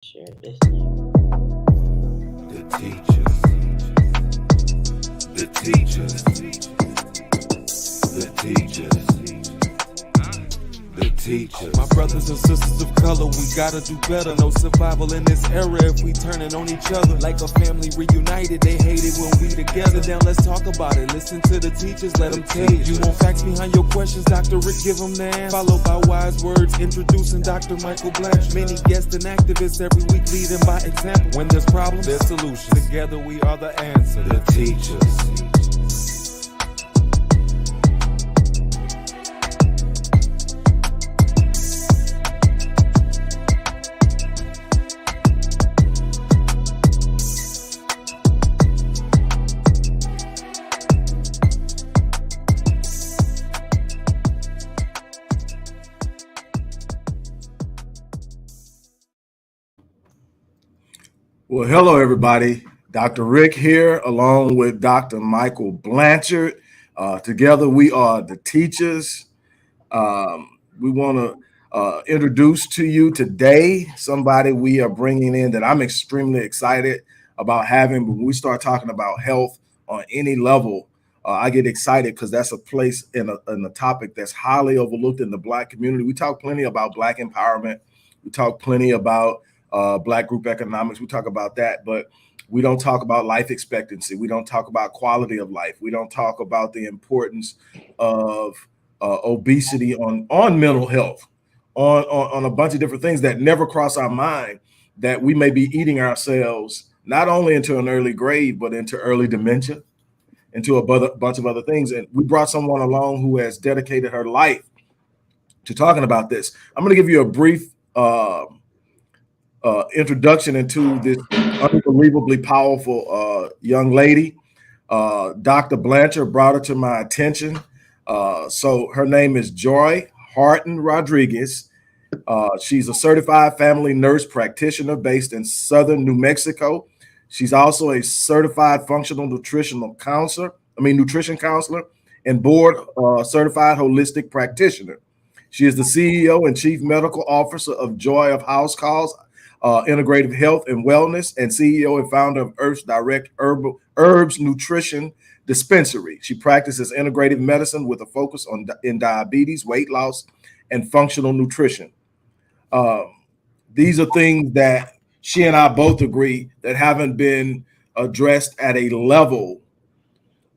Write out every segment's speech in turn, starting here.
Share this thing. The teachers, the teachers, the teachers, the teachers. My brothers and sisters of color, we gotta do better. No survival in this era if we turning on each other. Like a family reunited, they hate it when we together. Now let's talk about it. Listen to the teachers, let them tell you. You want facts behind your questions, Dr. Rick, give them the answer. Followed by wise words, introducing Dr. Michael Blanchard. Many guests and activists every week leading by example. When there's problems, there's solutions. Together we are the answer. The teachers. Well, hello, everybody. Dr. Rick here, along with Dr. Michael Blanchard. Together, we are the Teachers. We want to introduce to you today somebody we are bringing in that I'm extremely excited about having. When we start talking about health on any level, I get excited because that's a place in a topic that's highly overlooked in the Black community. We talk plenty about Black empowerment. We talk plenty about Black group economics. We talk about that, but we don't talk about life expectancy. We don't talk about quality of life. We don't talk about the importance of obesity on mental health, on a bunch of different things that never cross our mind, that we may be eating ourselves not only into an early grave, but into early dementia, into a bunch of other things. And we brought someone along who has dedicated her life to talking about this. I'm going to give you a brief introduction into this unbelievably powerful young lady. Dr. Blanchard brought her to my attention. So her name is Joi Hardin-Rodriguez. She's a certified family nurse practitioner based in southern New Mexico. She's also a certified functional nutrition counselor and board certified holistic practitioner. She is the CEO and chief medical officer of Joy of Housecalls, Integrative Health and Wellness, and CEO and founder of Earth's Direct Herbs Nutrition Dispensary. She practices integrative medicine with a focus in diabetes, weight loss, and functional nutrition. These are things that she and I both agree that haven't been addressed at a level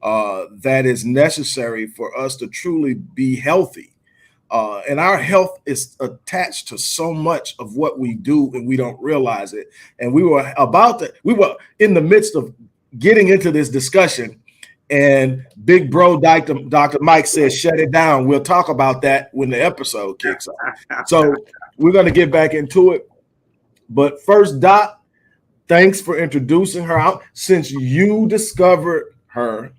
that is necessary for us to truly be healthy. And our health is attached to so much of what we do, and we don't realize it. And we were in the midst of getting into this discussion, and big bro Dr. Mike says, shut it down. We'll talk about that when the episode kicks off. So we're going to get back into it. But first, Doc, thanks for introducing her out. Since you discovered her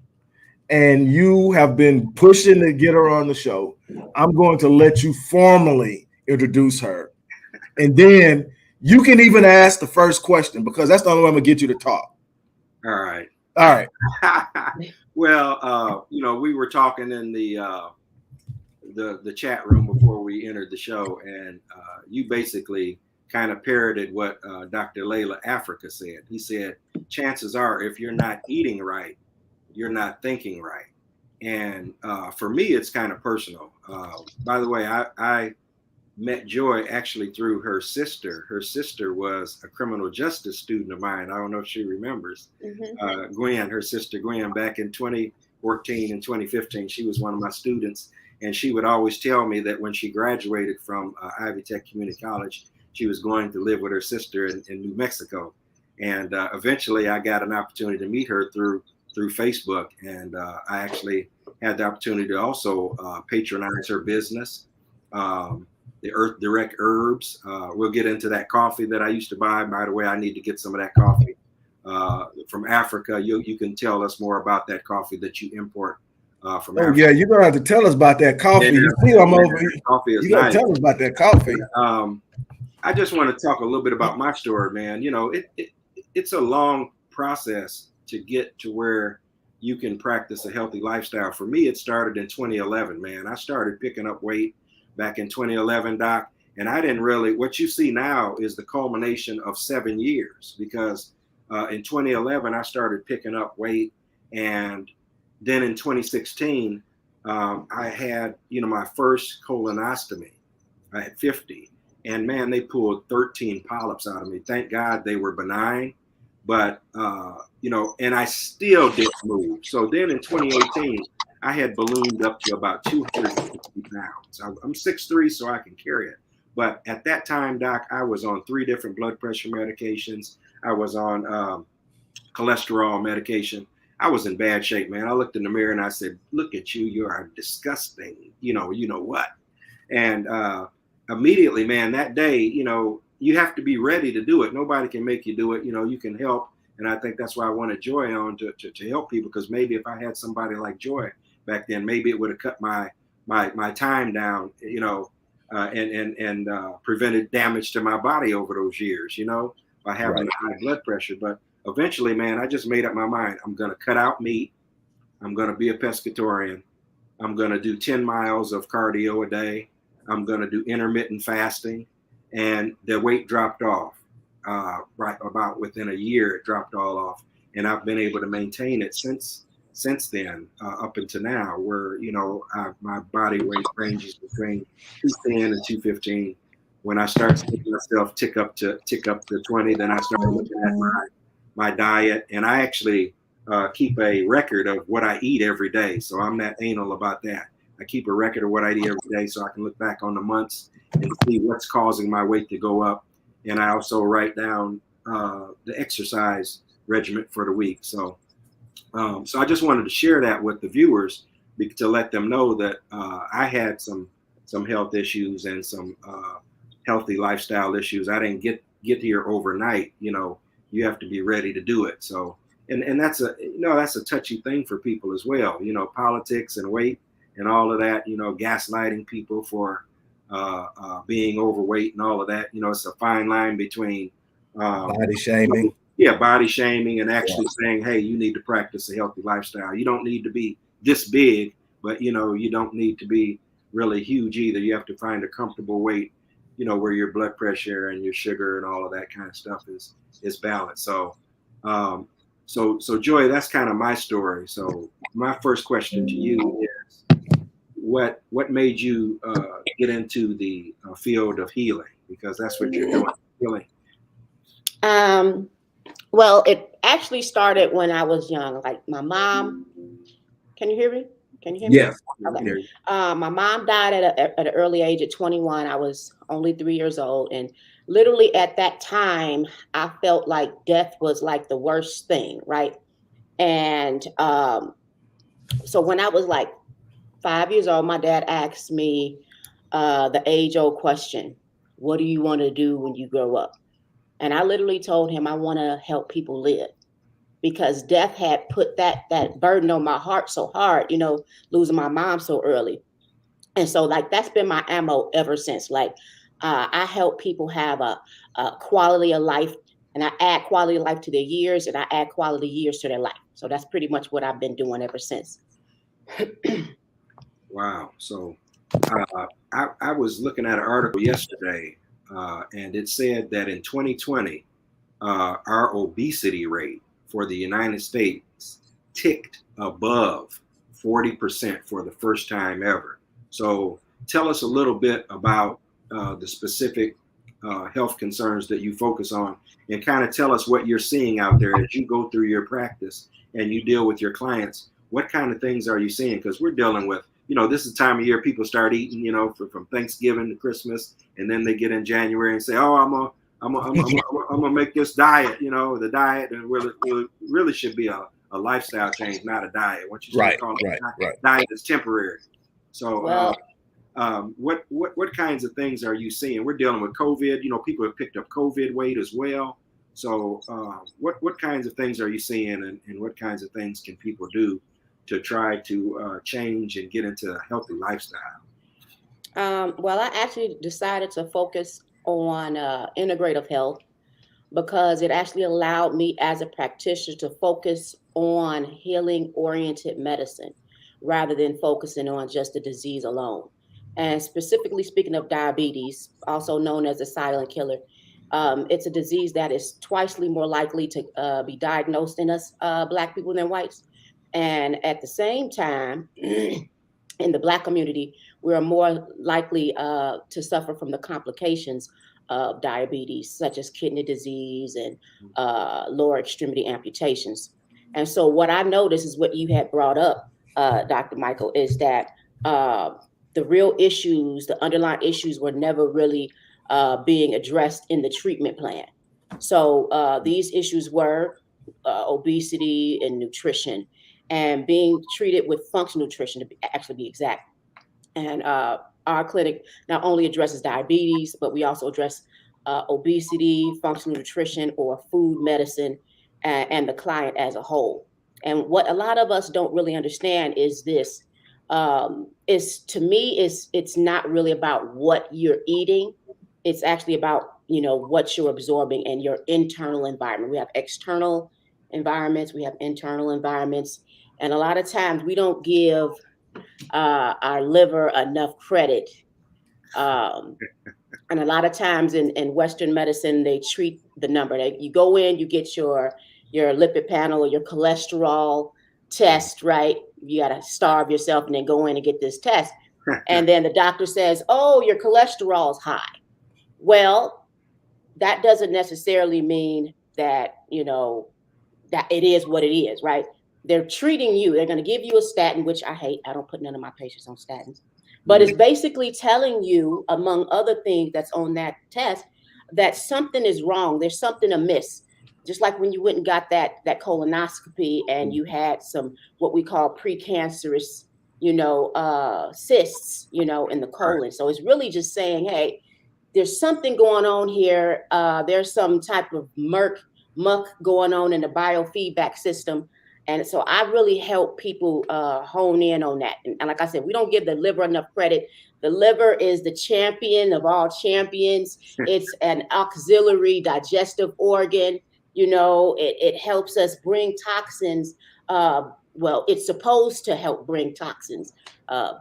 and you have been pushing to get her on the show, I'm going to let you formally introduce her. And then you can even ask the first question, because that's the only way I'm going to get you to talk. All right. All right. Well, we were talking in the chat room before we entered the show, and you basically kind of parroted what Dr. Layla Africa said. He said, chances are, if you're not eating right, you're not thinking right. And for me, it's kind of personal. By the way, I met Joy actually through her sister. Her sister was a criminal justice student of mine. I don't know if she remembers. Mm-hmm. Gwen, her sister Gwen, back in 2014 and 2015, she was one of my students. And she would always tell me that when she graduated from Ivy Tech Community College, she was going to live with her sister in New Mexico. And eventually I got an opportunity to meet her through Facebook. And I actually had the opportunity to also patronize her business, the Earth Direct Herbs. We'll get into that coffee that I used to buy. By the way, I need to get some of that coffee from Africa. You can tell us more about that coffee that you import from Africa. Yeah, you're going to have to tell us about that coffee. Yeah, you see, I'm over here. You got to nice. tell us about that coffee. I just want to talk a little bit about my story, man. It's a long process to get to where you can practice a healthy lifestyle. For me, it started in 2011, man. I started picking up weight back in 2011, Doc. And I didn't really, what you see now is the culmination of 7 years, because in 2011, I started picking up weight. And then in 2016, I had, my first colonoscopy. I had 50. And man, they pulled 13 polyps out of me. Thank God they were benign. But, and I still didn't move. So then in 2018, I had ballooned up to about 250 pounds. I'm 6'3", so I can carry it. But at that time, Doc, I was on 3 different blood pressure medications. I was on cholesterol medication. I was in bad shape, man. I looked in the mirror and I said, look at you. You are disgusting. You know what? And immediately, man, that day, you have to be ready to do it. Nobody can make you do it. You can help. And I think that's why I wanted Joi on to help people, because maybe if I had somebody like Joi back then, maybe it would have cut my time down, and prevented damage to my body over those years, by having high blood pressure. But eventually, man, I just made up my mind. I'm going to cut out meat. I'm going to be a pescatarian. I'm going to do 10 miles of cardio a day. I'm going to do intermittent fasting. And the weight dropped off. Right about within a year, it dropped all off. And I've been able to maintain it since then, up until now, where, my body weight ranges between 210 and 215. When I start seeing myself tick up to 20, then I start looking at my diet. And I actually keep a record of what I eat every day. So I'm that anal about that. I keep a record of what I eat every day, so I can look back on the months and see what's causing my weight to go up. And I also write down the exercise regimen for the week. So I just wanted to share that with the viewers to let them know that I had some health issues and some healthy lifestyle issues. I didn't get here overnight. You have to be ready to do it. So, and that's a touchy thing for people as well. Politics and weight and all of that. Gaslighting people for being overweight and all of that. It's a fine line between Body shaming. Yeah, body shaming and actually saying, hey, you need to practice a healthy lifestyle. You don't need to be this big, but you don't need to be really huge either. You have to find a comfortable weight, where your blood pressure and your sugar and all of that kind of stuff is balanced. So so Joi, that's kind of my story. So my first question to you is, what made you get into the field of healing? Because that's what you're doing, healing. Well, it actually started when I was young. Like my mom, can you hear me? Can you hear me? Yes. Okay. My mom died at an early age at 21. I was only 3 years old. And literally at that time, I felt like death was like the worst thing, right? And so when I was like 5 years old, my dad asked me the age-old question, what do you want to do when you grow up? And I literally told him I want to help people live, because death had put that burden on my heart so hard, losing my mom so early. And so like, that's been my ammo ever since. Like I help people have a quality of life, and I add quality of life to their years, and I add quality years to their life. So that's pretty much what I've been doing ever since. Wow. So I was looking at an article yesterday, and it said that in 2020, our obesity rate for the United States ticked above 40% for the first time ever. So tell us a little bit about the specific health concerns that you focus on, and kind of tell us what you're seeing out there as you go through your practice and you deal with your clients. What kind of things are you seeing? Because we're dealing with, this is the time of year people start eating, from Thanksgiving to Christmas, and then they get in January and say, oh, I'm gonna make this diet. The diet and really should be a lifestyle change, not a diet. What you start calling diet is temporary. So what kinds of things are you seeing? We're dealing with COVID. People have picked up COVID weight as well. So what kinds of things are you seeing, and what kinds of things can people do to try to change and get into a healthy lifestyle? Well, I actually decided to focus on integrative health, because it actually allowed me as a practitioner to focus on healing oriented medicine rather than focusing on just the disease alone. And specifically speaking of diabetes, also known as the silent killer, it's a disease that is twicely more likely to be diagnosed in us Black people than whites. And at the same time, in the Black community, we are more likely to suffer from the complications of diabetes, such as kidney disease and lower extremity amputations. And so, what I noticed is what you had brought up, Dr. Michael, is that uh, the real issues, the underlying issues, were never really being addressed in the treatment plan. So, these issues were obesity and nutrition, and being treated with functional nutrition to actually be exact. And our clinic not only addresses diabetes, but we also address obesity, functional nutrition, or food medicine, and the client as a whole. And what a lot of us don't really understand is this: is to me, it's not really about what you're eating. It's actually about what you're absorbing and your internal environment. We have external environments, we have internal environments, and a lot of times we don't give our liver enough credit. Um, and a lot of times in Western medicine, they treat the number. You go in, you get your lipid panel or your cholesterol test, right? You got to starve yourself and then go in and get this test. And then the doctor says, oh, your cholesterol is high. Well, that doesn't necessarily mean that, that it is what it is, right? They're treating you. They're going to give you a statin, which I hate. I don't put none of my patients on statins. But it's basically telling you, among other things that's on that test, that something is wrong. There's something amiss. Just like when you went and got that colonoscopy and you had some what we call precancerous, cysts, in the colon. So it's really just saying, hey, there's something going on here. There's some type of muck going on in the biofeedback system. And so I really help people hone in on that. And like I said, we don't give the liver enough credit. The liver is the champion of all champions. It's an auxiliary digestive organ. It helps us bring toxins. It's supposed to help bring toxins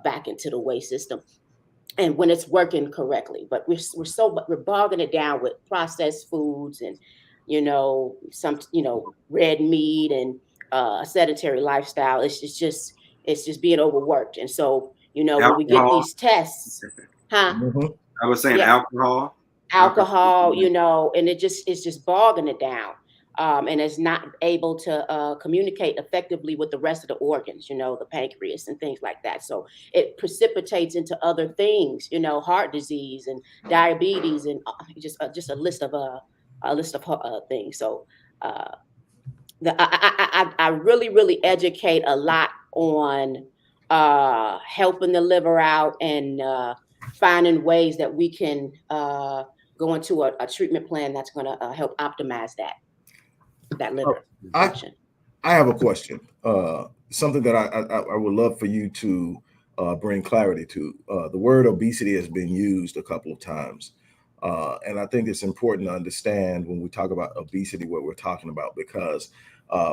back into the waste system, and when it's working correctly. But we're bogging it down with processed foods and some red meat and a sedentary lifestyle. It's just being overworked. And so when we get these tests, I was saying alcohol, and it's just bogging it down. And it's not able to communicate effectively with the rest of the organs, the pancreas and things like that. So it precipitates into other things, heart disease and diabetes and just a list of things. So I really, really educate a lot on helping the liver out and finding ways that we can go into a treatment plan that's going to help optimize that liver function. I have a question. Something that I would love for you to bring clarity to. The word obesity has been used a couple of times. And I think it's important to understand when we talk about obesity, what we're talking about, because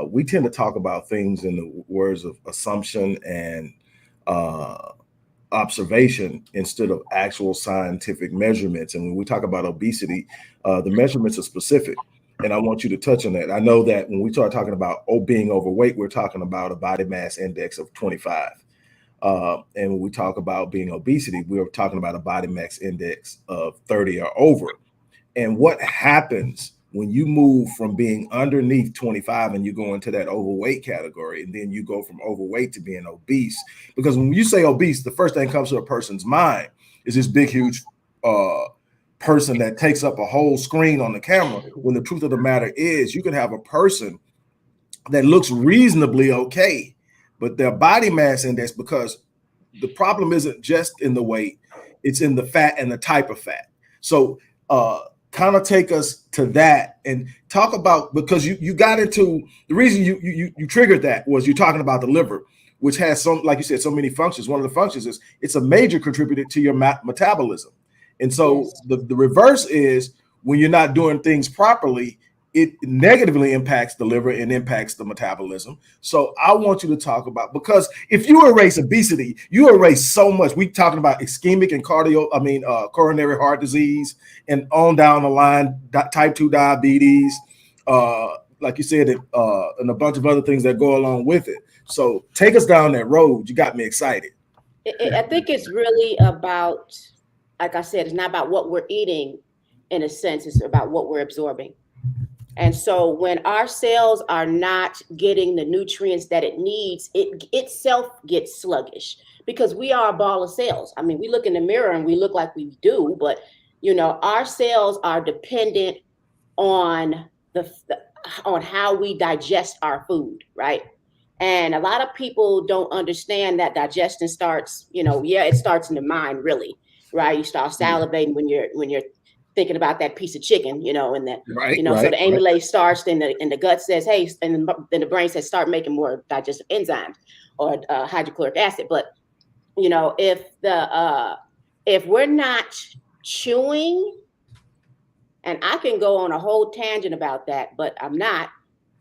we tend to talk about things in the words of assumption and observation instead of actual scientific measurements. And when we talk about obesity, the measurements are specific. And I want you to touch on that. I know that when we start talking about being overweight, we're talking about a body mass index of 25. And when we talk about being obesity, we're talking about a body mass index of 30 or over. And what happens when you move from being underneath 25 and you go into that overweight category, and then you go from overweight to being obese? Because when you say obese, the first thing that comes to a person's mind is this big, huge person that takes up a whole screen on the camera, when the truth of the matter is you can have a person that looks reasonably okay, but their body mass index, because the problem isn't just in the weight, it's in the fat and the type of fat. So kind of take us to that and talk about, because you got into the reason you triggered that was you're talking about the liver, which has like you said, so many functions. One of the functions is it's a major contributor to your metabolism. And so the reverse is when you're not doing things properly, it negatively impacts the liver and impacts the metabolism. So I want you to talk about, because if you erase obesity, you erase so much. We talking about ischemic and coronary heart disease, and on down the line, type 2 diabetes, like you said, and a bunch of other things that go along with it. So take us down that road. You got me excited. I think it's really about, like I said, it's not about what we're eating in a sense, it's about what we're absorbing. And so when our cells are not getting the nutrients that it needs, it itself gets sluggish, because we are a ball of cells. I mean, we look in the mirror and we look like we do, but our cells are dependent on on how we digest our food, right? And a lot of people don't understand that digestion starts, it starts in the mind, really, right? You start salivating when you're thinking about that piece of chicken, and that, so the amylase starts, and the gut says, hey, and then the brain says, start making more digestive enzymes or hydrochloric acid. But, if we're not chewing, and I can go on a whole tangent about that, but I'm not,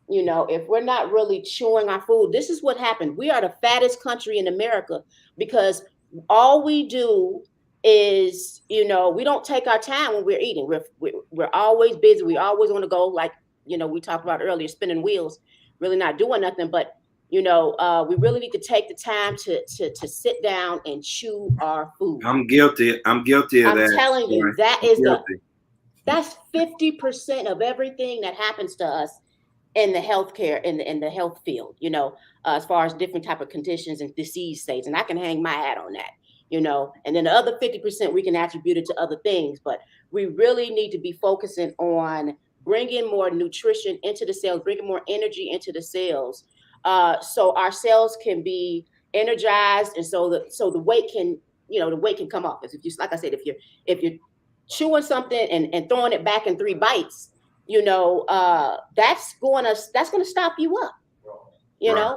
if we're not really chewing our food, this is what happened. We are the fattest country in America because all we do is, we don't take our time when we're eating. We're always busy. We always want to go, like, we talked about earlier, spinning wheels, really not doing nothing. But, we really need to take the time to sit down and chew our food. I'm guilty of that. I'm telling you, that's 50% of everything that happens to us in the healthcare, in the health field, as far as different type of conditions and disease states. And I can hang my hat on that, and then the other 50% we can attribute it to other things. But we really need to be focusing on bringing more nutrition into the cells, bringing more energy into the cells, so our cells can be energized, and so the weight can, the weight can come off. If you, like I said, if you're chewing something and throwing it back in 3 bites, that's going to stop you up.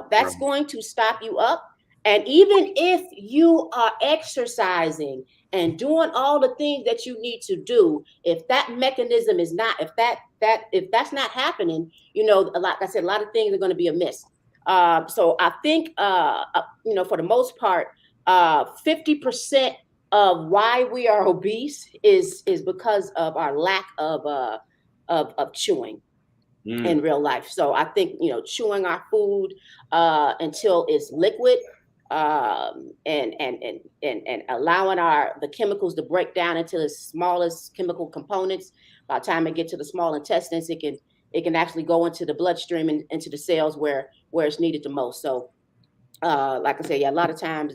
That's going to stop you up. And even if you are exercising and doing all the things that you need to do, if that mechanism is not, if that's not happening, like I said, a lot of things are going to be amiss. So I think, for the most part, 50% of why we are obese is because of our lack of chewing in real life. So I think, chewing our food until it's liquid, and allowing the chemicals to break down into the smallest chemical components. By the time it gets to the small intestines, it can actually go into the bloodstream and into the cells where it's needed the most. So, like I said, a lot of times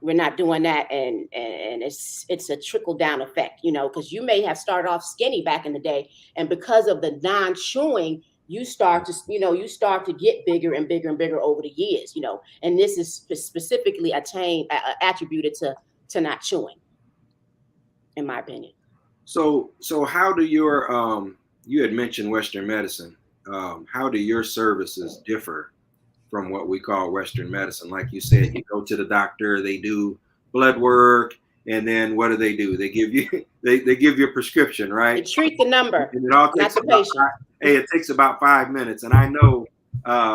we're not doing that, and it's a trickle down effect, because you may have started off skinny back in the day, and because of the non-chewing, you start to get bigger and bigger and bigger over the years, and this is specifically attributed to not chewing, in my opinion. So how do your you had mentioned Western medicine. How do your services differ from what we call Western medicine? Like you said, you go to the doctor, they do blood work, and then what do? They give you they give you a prescription, right? They treat the number, and it all takes it takes about 5 minutes. And I know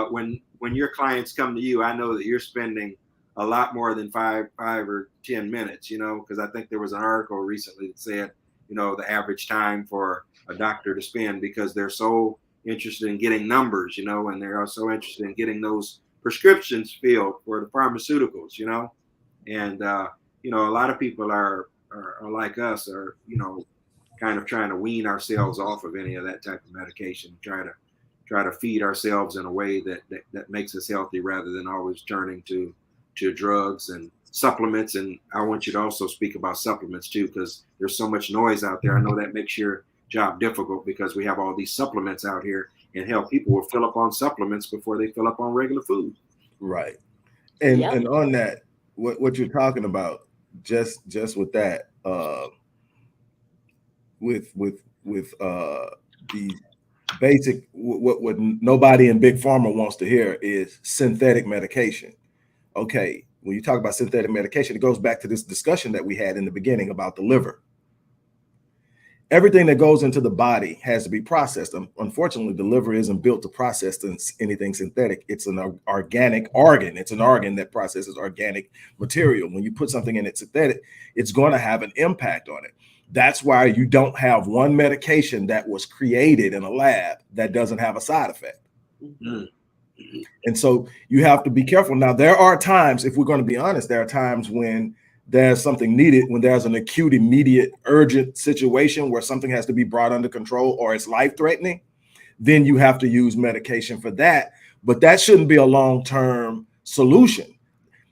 when your clients come to you, I know that you're spending a lot more than five or 10 minutes, because I think there was an article recently that said, the average time for a doctor to spend, because they're so interested in getting numbers, and they're also interested in getting those prescriptions filled for the pharmaceuticals, and a lot of people are like us, are kind of trying to wean ourselves off of any of that type of medication, try to feed ourselves in a way that makes us healthy, rather than always turning to drugs and supplements. And I want you to also speak about supplements too, because there's so much noise out there. I know that makes your job difficult, because we have all these supplements out here, and hell, people will fill up on supplements before they fill up on regular food. Right. And on that, what you're talking about, just with that, with the basic, what nobody in big pharma wants to hear is synthetic medication. Okay, when you talk about synthetic medication, it goes back to this discussion that we had in the beginning about the liver. everything that goes into the body has to be processed. Unfortunately, the liver isn't built to process anything synthetic. It's an organic organ. It's an organ that processes organic material. When you put something in it synthetic, it's going to have an impact on it. That's why you don't have one medication that was created in a lab that doesn't have a side effect. Mm. And so you have to be careful. Now, there are times, if we're going to be honest, there are times when there's something needed, when there's an acute, immediate, urgent situation where something has to be brought under control or it's life-threatening, then you have to use medication for that. But that shouldn't be a long-term solution.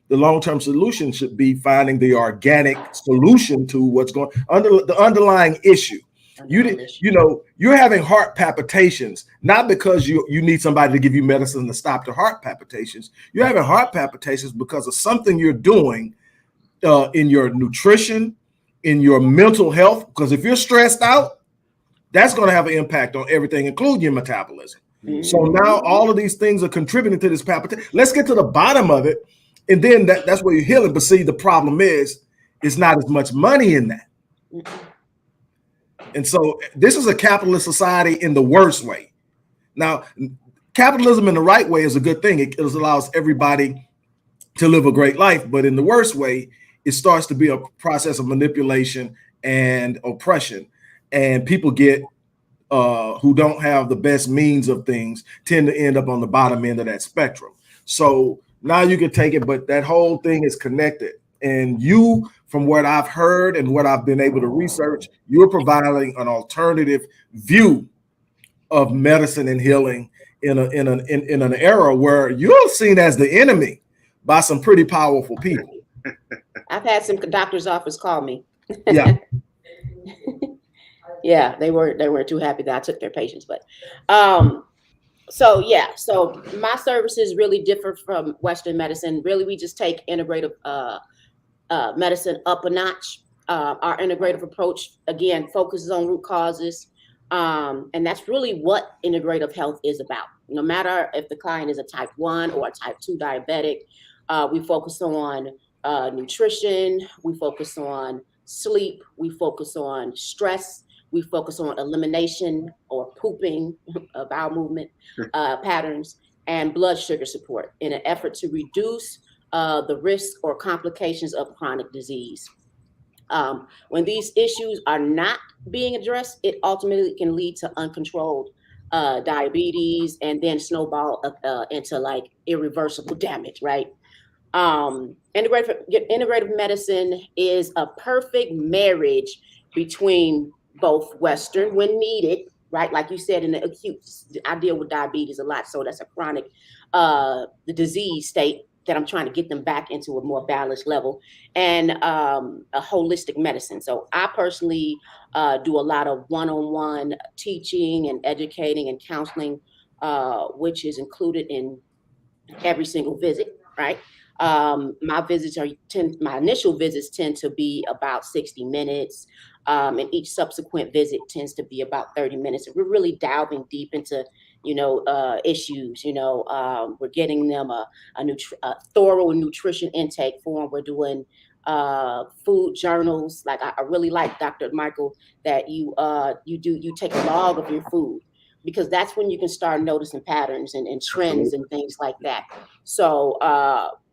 The long-term solution should be finding the organic solution to what's going under the underlying issue. You're having heart palpitations, not because you need somebody to give you medicine to stop the heart palpitations. You're having heart palpitations because of something you're doing in your nutrition, in your mental health. Because if you're stressed out, that's going to have an impact on everything, including your metabolism. Mm-hmm. So now all of these things are contributing to this palpitation. Let's get to the bottom of it, and then that's where you're healing. But see, the problem is, it's not as much money in that. Mm-hmm. And so this is a capitalist society in the worst way. Now, capitalism in the right way is a good thing. It allows everybody to live a great life. But in the worst way, it starts to be a process of manipulation and oppression. And people who don't have the best means of things tend to end up on the bottom end of that spectrum. So now you can take it, but that whole thing is connected. And you, from what I've heard and what I've been able to research, you're providing an alternative view of medicine and healing in an era where you're seen as the enemy by some pretty powerful people. I've had some doctor's office call me. Yeah. Yeah, they weren't too happy that I took their patients, but so my services really differ from Western medicine. Really, we just take integrative medicine up a notch. Our integrative approach, again, focuses on root causes. And that's really what integrative health is about. No matter if the client is a type 1 or a type 2 diabetic, we focus on nutrition, we focus on sleep, we focus on stress, we focus on elimination or pooping, bowel movement patterns, and blood sugar support in an effort to reduce the risk or complications of chronic disease. When these issues are not being addressed, it ultimately can lead to uncontrolled diabetes and then snowball into like irreversible damage, right? Integrative medicine is a perfect marriage between both Western, when needed, right? Like you said, in the acute, I deal with diabetes a lot, so that's a chronic, the disease state that I'm trying to get them back into a more balanced level, and a holistic medicine. So I personally do a lot of one-on-one teaching and educating and counseling, which is included in every single visit, right? My initial visits tend to be about 60 minutes. And each subsequent visit tends to be about 30 minutes. And we're really delving deep into, issues. We're getting them a thorough nutrition intake form. We're doing food journals. Like I really like, Dr. Michael, that you take a log of your food, because that's when you can start noticing patterns and trends and things like that. So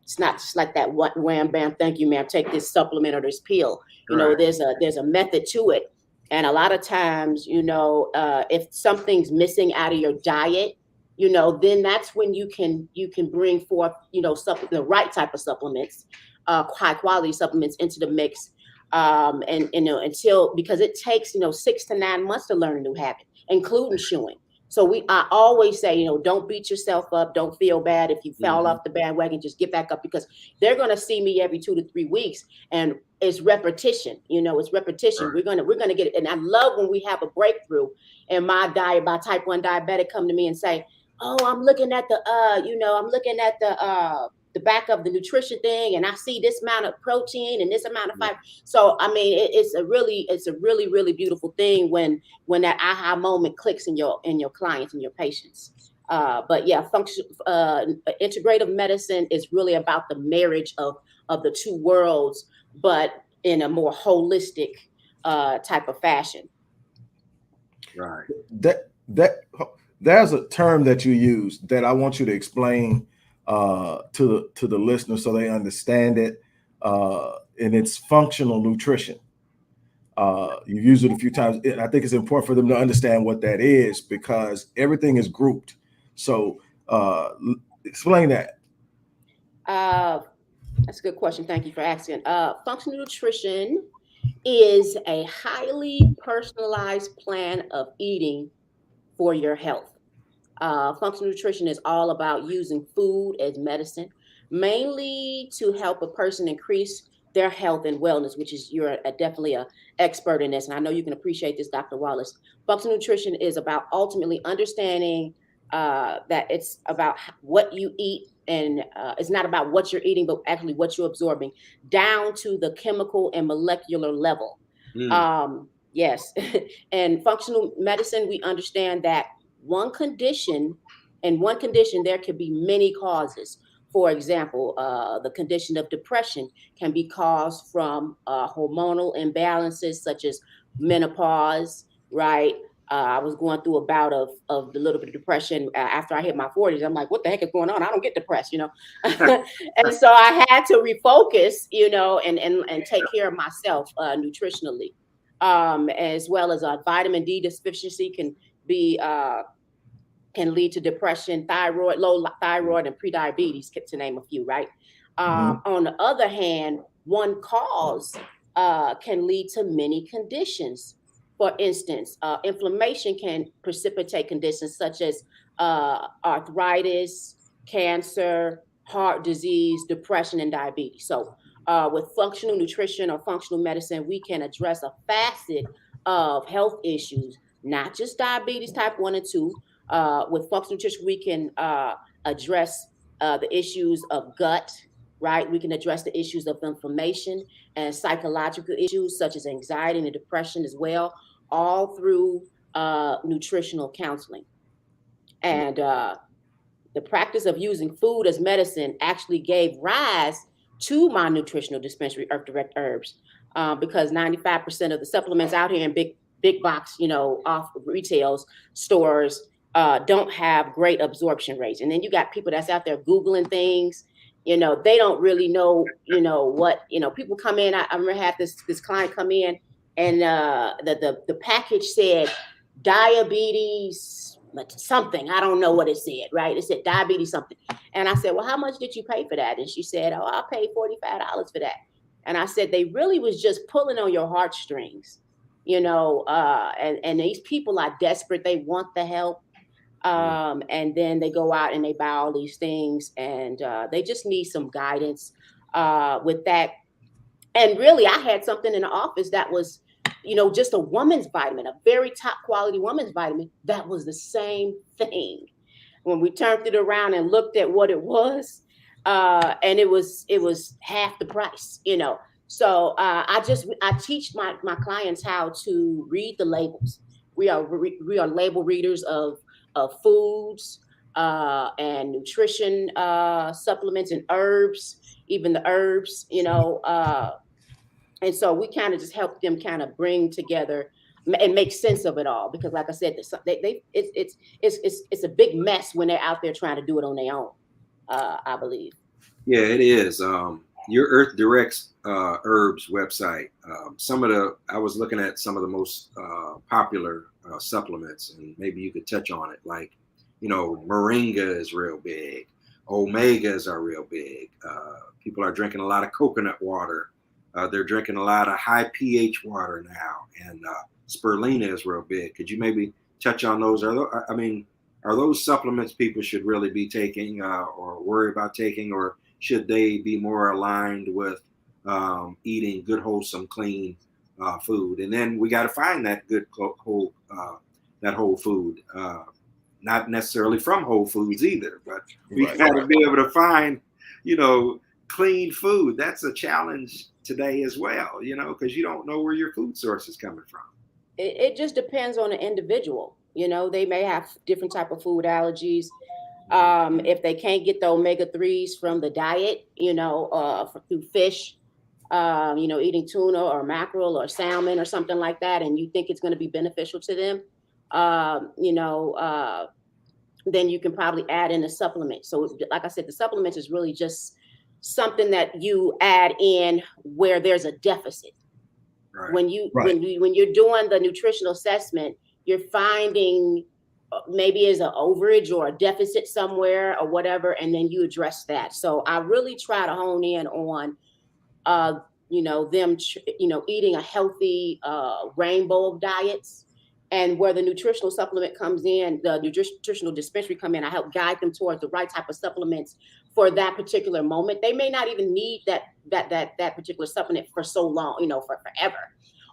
it's not just like that wham bam, thank you ma'am, take this supplement or this pill. There's a method to it. And a lot of times, if something's missing out of your diet, then that's when you can bring forth, the right type of supplements, high quality supplements into the mix. Because it takes, 6 to 9 months to learn a new habit, including chewing. So I always say, don't beat yourself up. Don't feel bad if you fell off the bandwagon. Just get back up, because they're going to see me every 2 to 3 weeks, and it's repetition. It's repetition. Right. We're gonna get it. And I love when we have a breakthrough in my diet by type 1 diabetic come to me and say, "Oh, I'm looking at the the back of the nutrition thing, and I see this amount of protein and this amount of fiber." So, I mean, it's a really, really beautiful thing when that aha moment clicks in your clients and your patients. But yeah, integrative medicine is really about the marriage of the two worlds, but in a more holistic type of fashion. Right. There's a term that you use that I want you to explain to the listener so they understand it, and it's functional nutrition. You've used it a few times. I think it's important for them to understand what that is because everything is grouped. So explain that. That's a good question. Thank you for asking. Functional nutrition is a highly personalized plan of eating for your health. Functional nutrition is all about using food as medicine, mainly to help a person increase their health and wellness, which is you're definitely a expert in this, and I know you can appreciate this, Dr. Wallace. Functional nutrition is about ultimately understanding that it's about what you eat, and it's not about what you're eating, but actually what you're absorbing, down to the chemical and molecular level. Yes, and functional medicine, we understand that one condition, in one condition, there could be many causes. For example, the condition of depression can be caused from hormonal imbalances such as menopause, right? I was going through a bout of the little bit of depression after I hit my 40s. I'm like, what the heck is going on? I don't get depressed, you know? And so I had to refocus, you know, and take care of myself nutritionally, as well as vitamin D deficiency be can lead to depression, thyroid, low thyroid, and prediabetes, to name a few, right? On the other hand, one cause can lead to many conditions. For instance, inflammation can precipitate conditions such as arthritis, cancer, heart disease, depression, and diabetes. So, with functional nutrition or functional medicine, we can address a facet of health issues, not just diabetes type 1 and 2. With functional nutrition, we can address the issues of gut, right? We can address the issues of inflammation and psychological issues such as anxiety and depression as well, all through nutritional counseling. And the practice of using food as medicine actually gave rise to my nutritional dispensary, Earth Direct Herbs, because 95% of the supplements out here in big box, you know, off retail stores don't have great absorption rates. And then you got people that's out there Googling things, you know, they don't really know, you know, what, you know, people come in. I remember I had this client come in and the package said diabetes something. I don't know what it said, right? It said diabetes something. And I said, well, how much did you pay for that? And she said, oh, I paid $45 for that. And I said, they really was just pulling on your heartstrings, you know, and these people are desperate. They want the help. And then they go out and they buy all these things, and they just need some guidance with that. And really, I had something in the office that was, you know, just a woman's vitamin, a very top quality woman's vitamin. That was the same thing. When we turned it around and looked at what it was, and it was half the price, you know. So I teach my clients how to read the labels. We are label readers of foods and nutrition supplements and herbs, even the herbs, you know. And so we kind of just help them kind of bring together and make sense of it all, because like I said, it's a big mess when they're out there trying to do it on their own. I believe. Yeah, it is. Your Earth Direct's herbs website. I was looking at some of the most popular supplements, and maybe you could touch on it. Like, you know, moringa is real big. Omegas are real big. People are drinking a lot of coconut water. They're drinking a lot of high pH water now, and spirulina is real big. Could you maybe touch on those? Are those supplements people should really be taking or worry about taking, or should they be more aligned with eating good, wholesome, clean food? And then we got to find that good whole food, not necessarily from Whole Foods either, but we got to be able to find, you know, clean food. That's a challenge today as well, you know, because you don't know where your food source is coming from. It just depends on the individual. You know, they may have different type of food allergies. If they can't get the omega-3s from the diet, you know, through fish, you know, eating tuna or mackerel or salmon or something like that, and you think it's going to be beneficial to them, you know, then you can probably add in a supplement. So like I said, the supplements is really just something that you add in where there's a deficit. Right. When you Right. when you're doing the nutritional assessment, you're finding maybe is an overage or a deficit somewhere or whatever, and then you address that. So I really try to hone in on you know, them you know, eating a healthy rainbow of diets. And where the nutritional supplement comes in, the nutritional dispensary come in, I help guide them towards the right type of supplements for that particular moment. They may not even need that particular supplement for so long, you know, for forever.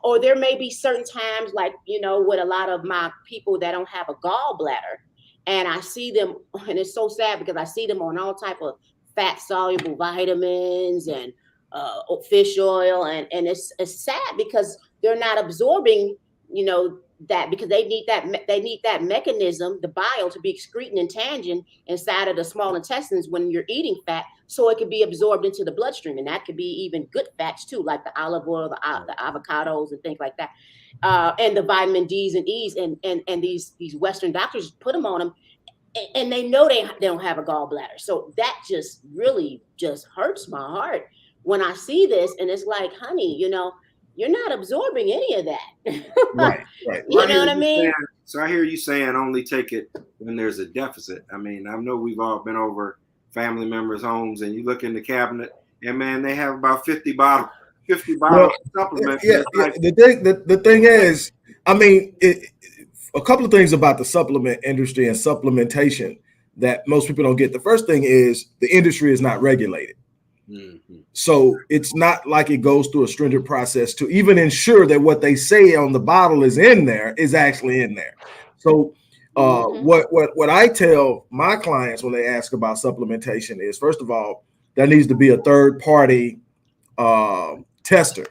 Or there may be certain times, like, you know, with a lot of my people that don't have a gallbladder, and I see them, and it's so sad because I see them on all type of fat soluble vitamins and fish oil, and it's sad because they're not absorbing, you know, that, because they need that mechanism, the bile, to be excreting and tangent inside of the small intestines when you're eating fat, so it can be absorbed into the bloodstream. And that could be even good fats too, like the olive oil, the avocados and things like that, and the vitamin D's and E's, and these Western doctors put them on them, and they know they don't have a gallbladder. So that just really just hurts my heart when I see this, and it's like, honey, you know, you're not absorbing any of that. Right. Right. You know what I mean? So I hear you saying only take it when there's a deficit. I mean, I know we've all been over family members' homes, and you look in the cabinet, and man, they have about 50 bottles of supplements. Yeah, like, the thing is, I mean, a couple of things about the supplement industry and supplementation that most people don't get. The first thing is the industry is not regulated. mm-hmm. So it's not like it goes through a stringent process to even ensure that what they say on the bottle is in there is actually in there. So what I tell my clients when they ask about supplementation is, first of all, there needs to be a third party tester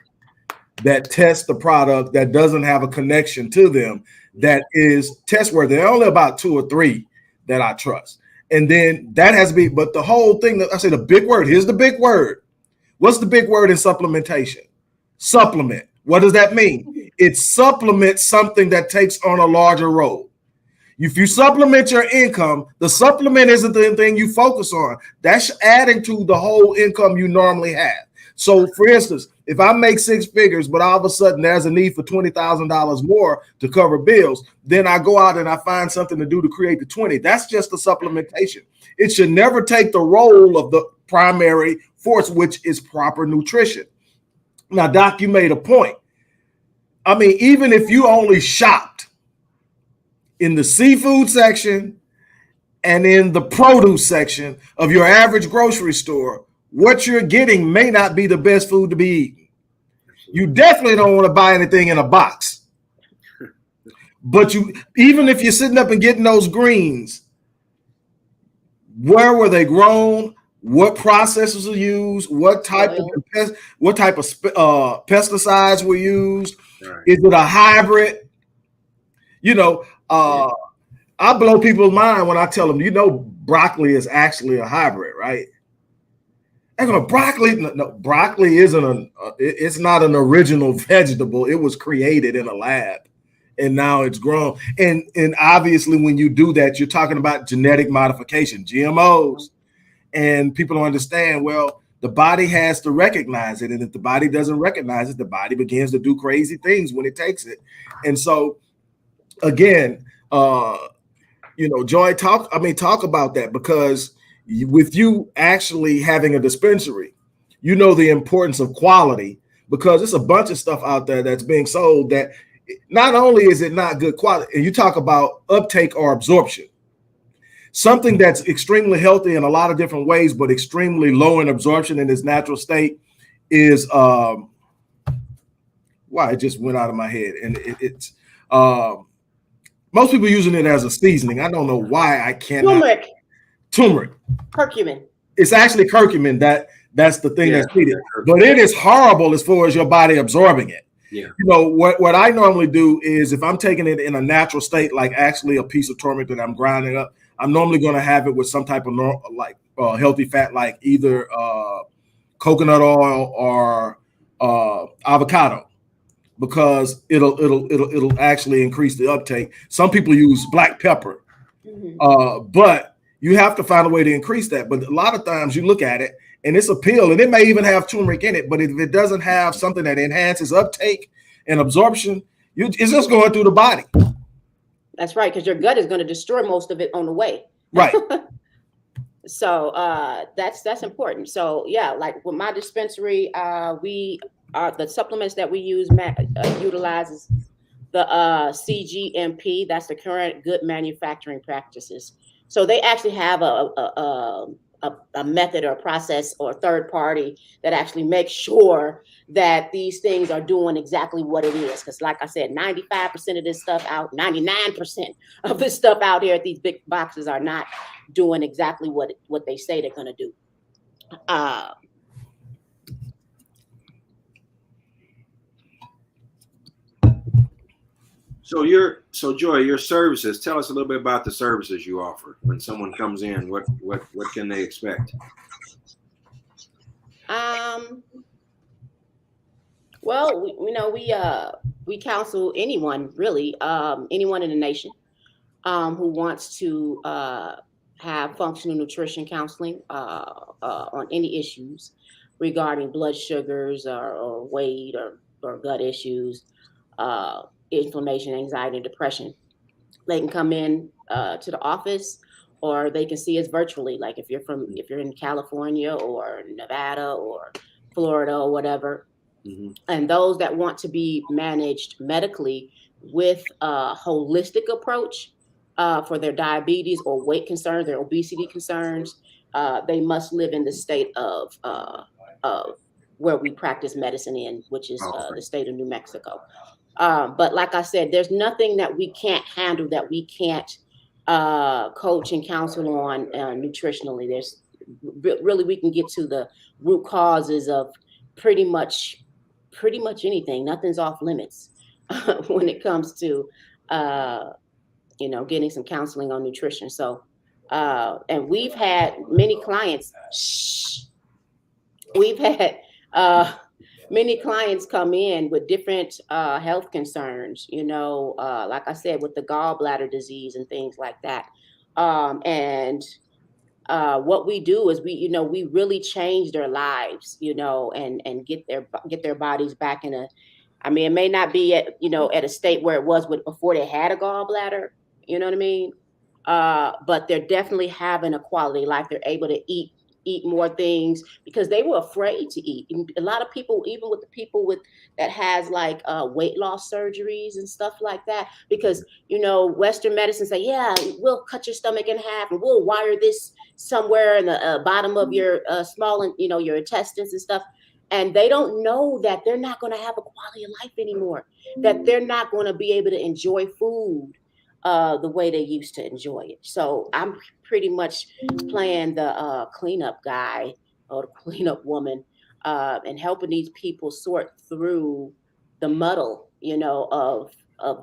that tests the product, that doesn't have a connection to them, that is test worthy. There are only about 2 or 3 that I trust. And then that has to be, but the whole thing that I say, the big word, here's the big word. What's the big word in supplementation? Supplement. What does that mean? It supplements something that takes on a larger role. If you supplement your income, the supplement isn't the thing you focus on. That's adding to the whole income you normally have. So for instance, if I make 6 figures, but all of a sudden there's a need for $20,000 more to cover bills, then I go out and I find something to do to create the 20. That's just a supplementation. It should never take the role of the primary force, which is proper nutrition. Now, Doc, you made a point. I mean, even if you only shopped in the seafood section and in the produce section of your average grocery store, what you're getting may not be the best food to be eating. You definitely don't want to buy anything in a box. But you, even if you're sitting up and getting those greens, where were they grown? What processes are used? What type of pesticides were used? Right. Is it a hybrid? You know, I blow people's mind when I tell them, you know, broccoli is actually a hybrid, right? They're going, broccoli? No, broccoli isn't it's not an original vegetable. It was created in a lab, and now it's grown. And obviously, when you do that, you're talking about genetic modification, GMOs. And people don't understand, well, the body has to recognize it. And if the body doesn't recognize it, the body begins to do crazy things when it takes it. And so, again, you know, Joi, talk about that, because with you actually having a dispensary, you know the importance of quality, because it's a bunch of stuff out there that's being sold that not only is it not good quality, and you talk about uptake or absorption. Something that's extremely healthy in a lot of different ways, but extremely low in absorption in its natural state is it just went out of my head. And it's most people using it as a seasoning. I don't know why I cannot. Turmeric. Curcumin. It's actually curcumin. That's the thing that's needed. But it is horrible as far as your body absorbing it. Yeah. You know, what I normally do is, if I'm taking it in a natural state, like actually a piece of turmeric that I'm grinding up, I'm normally going to have it with some type of healthy fat, like either coconut oil or avocado. because it'll actually increase the uptake. Some people use black pepper, but you have to find a way to increase that. But a lot of times you look at it and it's a pill, and it may even have turmeric in it, but if it doesn't have something that enhances uptake and absorption, it's just going through the body. That's right, because your gut is going to destroy most of it on the way. Right. So that's important. So yeah, like with my dispensary, we the supplements that we use utilizes the CGMP. That's the current good manufacturing practices. So they actually have a method or a process or a third party that actually makes sure that these things are doing exactly what it is. Because like I said, 95% of this stuff out, 99% of this stuff out here at these big boxes are not doing exactly what they say they're going to do. So Joi, your services, tell us a little bit about the services you offer. When someone comes in, what can they expect? Well, we counsel anyone really, anyone in the nation who wants to have functional nutrition counseling on any issues regarding blood sugars or weight or gut issues, inflammation, anxiety, and depression. They can come in to the office, or they can see us virtually. Like if you're in California or Nevada or Florida or whatever. Mm-hmm. And those that want to be managed medically with a holistic approach for their diabetes or weight concerns, their obesity concerns, they must live in the state of where we practice medicine in, which is the state of New Mexico. But like I said, there's nothing that we can't handle, that we can't coach and counsel on nutritionally. There's really, we can get to the root causes of pretty much anything. Nothing's off limits when it comes to getting some counseling on nutrition. So and we've had many clients. We've had many clients come in with different health concerns, like I said, with the gallbladder disease and things like that. And what we do is we really change their lives, and get their bodies back in a, I mean, it may not be at a state where it was before they had a gallbladder, you know what I mean? But they're definitely having a quality life. They're able to eat more things because they were afraid to eat. And a lot of people, even with the people that has like weight loss surgeries and stuff like that, because Western medicine say, yeah, we'll cut your stomach in half and we'll wire this somewhere in the bottom of your small and your intestines and stuff. And they don't know that they're not going to have a quality of life anymore, that they're not going to be able to enjoy food the way they used to enjoy it. So I'm pretty much playing the cleanup guy or the cleanup woman and helping these people sort through the muddle, of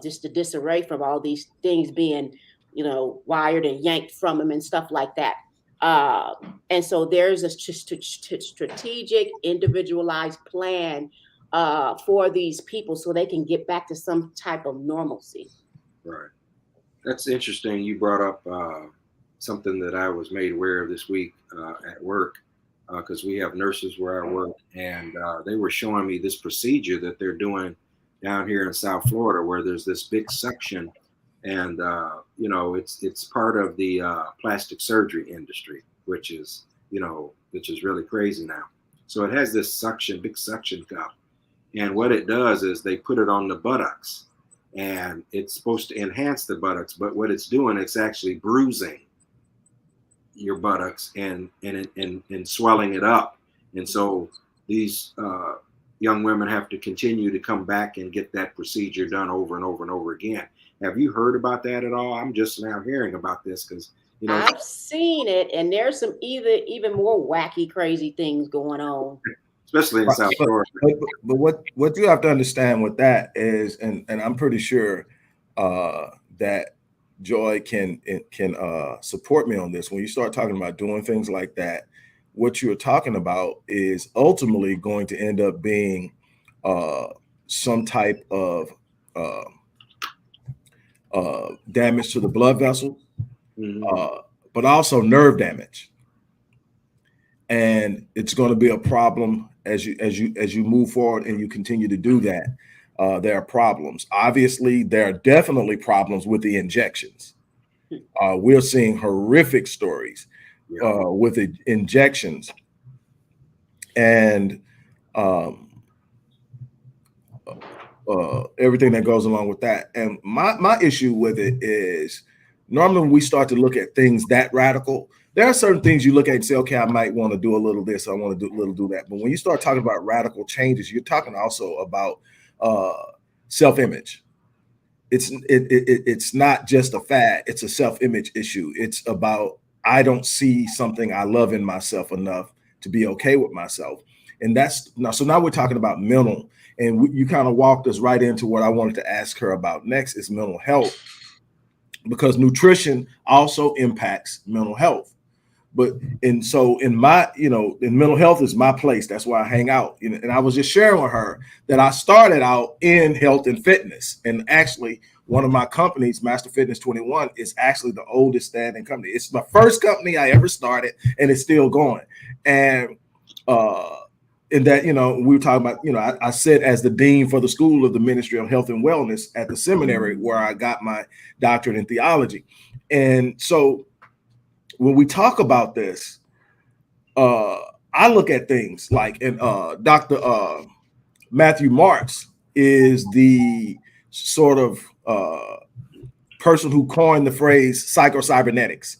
just the disarray from all these things being, wired and yanked from them and stuff like that. And so there's a strategic, individualized plan for these people so they can get back to some type of normalcy. Right. That's interesting. You brought up something that I was made aware of this week at work, because we have nurses where I work, and they were showing me this procedure that they're doing down here in South Florida, where there's this big suction, and it's part of the plastic surgery industry, which is really crazy now. So it has this big suction cup, and what it does is they put it on the buttocks. And it's supposed to enhance the buttocks, but what it's doing, it's actually bruising your buttocks and swelling it up. And so these young women have to continue to come back and get that procedure done over and over and over again. Have you heard about that at all? I'm just now hearing about this because I've seen it, and there's some even more wacky, crazy things going on. Especially in South Florida. But what you have to understand with that is, and I'm pretty sure that Joi can support me on this. When you start talking about doing things like that, what you're talking about is ultimately going to end up being some type of damage to the blood vessel, but also nerve damage. And it's going to be a problem as you move forward and you continue to do that. There are problems. Obviously, there are definitely problems with the injections. We're seeing horrific stories with the injections, and everything that goes along with that. And my issue with it is, normally when we start to look at things that radical, there are certain things you look at and say, okay, I might want to do a little this, I want to do a little do that. But when you start talking about radical changes, you're talking also about self-image. It's not just a fad, it's a self-image issue. It's about, I don't see something I love in myself enough to be okay with myself. And that's now, so now we're talking about mental, and you kind of walked us right into what I wanted to ask her about next, is mental health, because nutrition also impacts mental health. But and so in my, in mental health is my place. That's where I hang out. And I was just sharing with her that I started out in health and fitness. And actually, one of my companies, Master Fitness 21, is actually the oldest standing company. It's my first company I ever started, and it's still going. And in that, we were talking about, I sit as the dean for the School of the Ministry of Health and Wellness at the seminary where I got my doctorate in theology. And so when we talk about this, I look at things like, and Dr. Matthew Marks is the sort of person who coined the phrase psychocybernetics.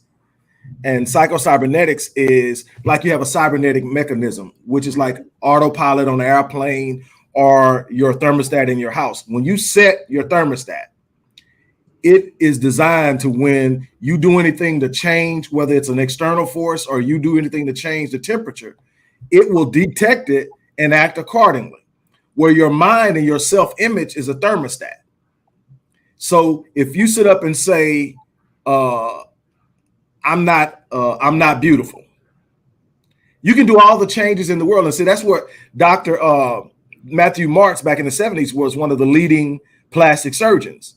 And psychocybernetics is like, you have a cybernetic mechanism, which is like autopilot on an airplane or your thermostat in your house. When you set your thermostat, it is designed to, when you do anything to change, whether it's an external force or you do anything to change the temperature, it will detect it and act accordingly. Where your mind and your self-image is a thermostat. So if you sit up and say, I'm not beautiful, you can do all the changes in the world. And see, that's what Dr. Matthew Marks back in the 70s was one of the leading plastic surgeons.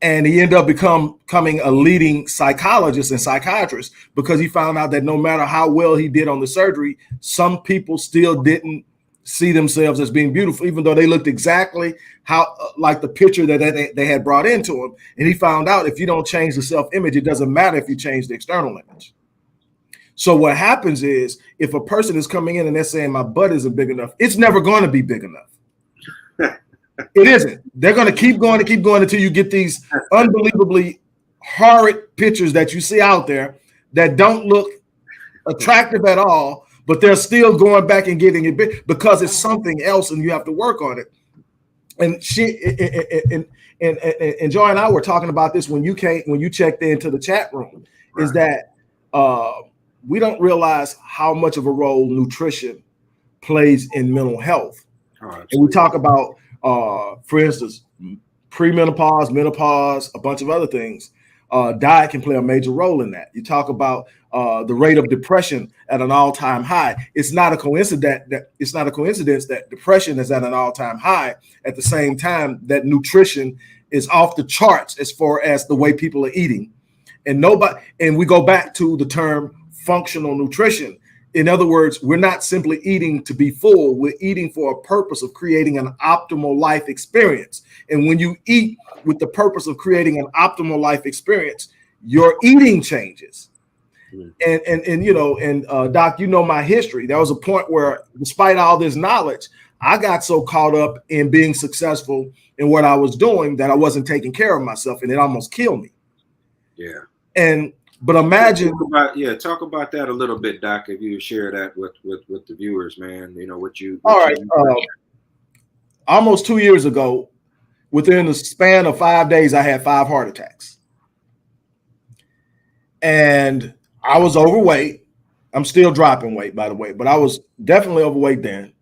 And he ended up becoming a leading psychologist and psychiatrist, because he found out that no matter how well he did on the surgery, some people still didn't see themselves as being beautiful, even though they looked exactly how like the picture that they had brought into him. And he found out, if you don't change the self-image, it doesn't matter if you change the external image. So what happens is, if a person is coming in and they're saying my butt isn't big enough, it's never going to be big enough. It isn't. They're going to keep going until you get these unbelievably horrid pictures that you see out there that don't look attractive at all, but they're still going back and getting it big because it's something else and you have to work on it. And and Joy and I were talking about this when you checked into the chat room, right, is that we don't realize how much of a role nutrition plays in mental health. Oh, and we talk about, for instance, premenopause, menopause, a bunch of other things. Diet can play a major role in that. You talk about the rate of depression at an all-time high. It's not a coincidence that depression is at an all-time high at the same time that nutrition is off the charts as far as the way people are eating. And we go back to the term functional nutrition. In other words, we're not simply eating to be full. We're eating for a purpose of creating an optimal life experience. And when you eat with the purpose of creating an optimal life experience, your eating changes. And Doc, my history. There was a point where, despite all this knowledge, I got so caught up in being successful in what I was doing that I wasn't taking care of myself, and it almost killed me. Yeah. But imagine, talk about that a little bit, Doc. If you share that with the viewers, man, almost 2 years ago, within the span of 5 days, I had 5 heart attacks, and I was overweight. I'm still dropping weight, by the way, but I was definitely overweight then.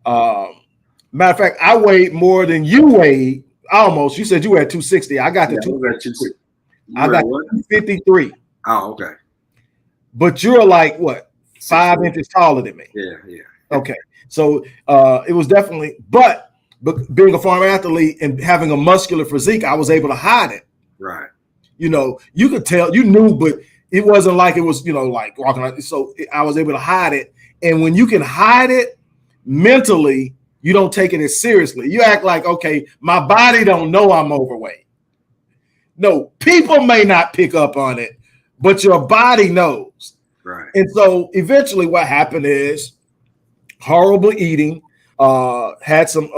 Matter of fact, I weighed more than you weighed. Almost. You said you were at 260. I got to 253. I got 253. Oh, okay. But you're like what, 5 inches taller than me? Yeah. Okay. So it was definitely, but But being a former athlete and having a muscular physique, I was able to hide it. Right. You know, you could tell, you knew, but it wasn't like it was, you know, like walking around. So I was able to hide it. And when you can hide it mentally, you don't take it as seriously. You act like, okay, my body don't know I'm overweight. No, people may not pick up on it, but your body knows. Right. And so eventually what happened is horrible eating, had some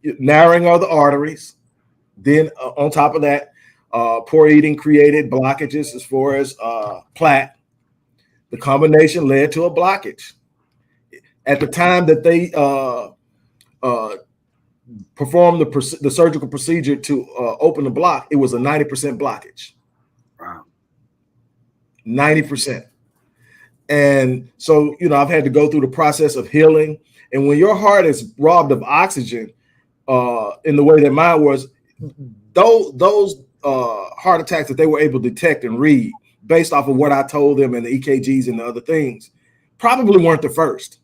narrowing of the arteries. Then on top of that, poor eating created blockages as far as plaque. The combination led to a blockage. At the time that they performed the surgical procedure to open the block, it was a 90% blockage. Wow. 90%. And so, you know, I've had to go through the process of healing. And when your heart is robbed of oxygen in the way that mine was, those heart attacks that they were able to detect and read based off of what I told them and the EKGs and the other things probably weren't the first.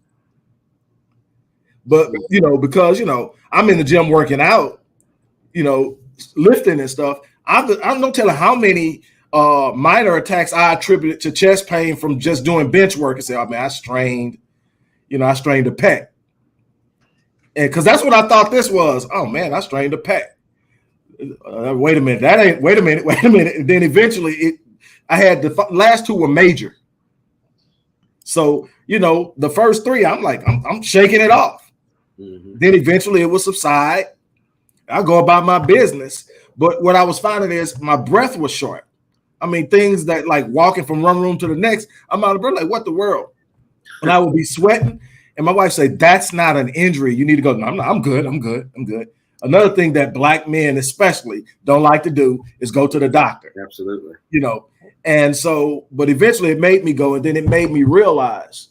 But, you know, because, you know, I'm in the gym working out, you know, lifting and stuff. I'm not telling how many minor attacks I attributed to chest pain from just doing bench work and say, oh, man, I strained the pec. And because that's what I thought this was. Oh, man, I strained the pec. Wait a minute. And then eventually I had the last two were major. So, you know, the first three, I'm like, I'm shaking it off. Mm-hmm. Then eventually it will subside. I'll go about my business. But what I was finding is my breath was short. I mean, things that like walking from one room to the next, I'm out of breath, like, what the world? And I would be sweating. And my wife said, that's not an injury. You need to go. No, I'm good. Another thing that Black men especially don't like to do is go to the doctor. Absolutely. You know, and so, but eventually it made me go, and then it made me realize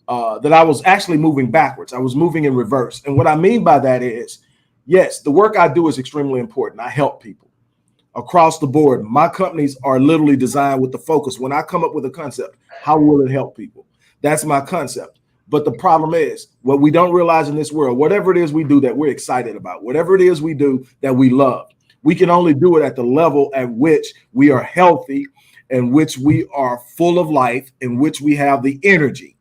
that I was actually moving backwards. I was moving in reverse. And what I mean by that is, yes, the work I do is extremely important. I help people across the board. My companies are literally designed with the focus. When I come up with a concept, how will it help people? That's my concept. But the problem is what we don't realize in this world, whatever it is we do that we're excited about, whatever it is we do that we love, we can only do it at the level at which we are healthy, in which we are full of life, in which we have the energy.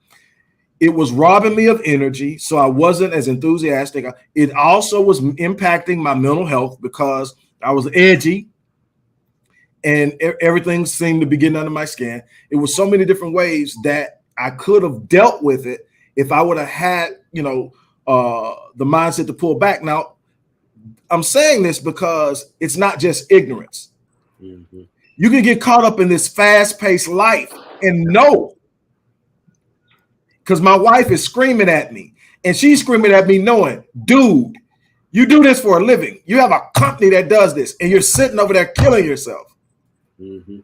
It was robbing me of energy, so I wasn't as enthusiastic. It also was impacting my mental health because I was edgy and everything seemed to be getting under my skin. It was so many different ways that I could have dealt with it if I would have had, you know, the mindset to pull back. Now, I'm saying this because it's not just ignorance. Mm-hmm. You can get caught up in this fast-paced life and know, because my wife is screaming at me, and she's screaming at me knowing, dude, you do this for a living. You have a company that does this, and you're sitting over there killing yourself. Mm-hmm.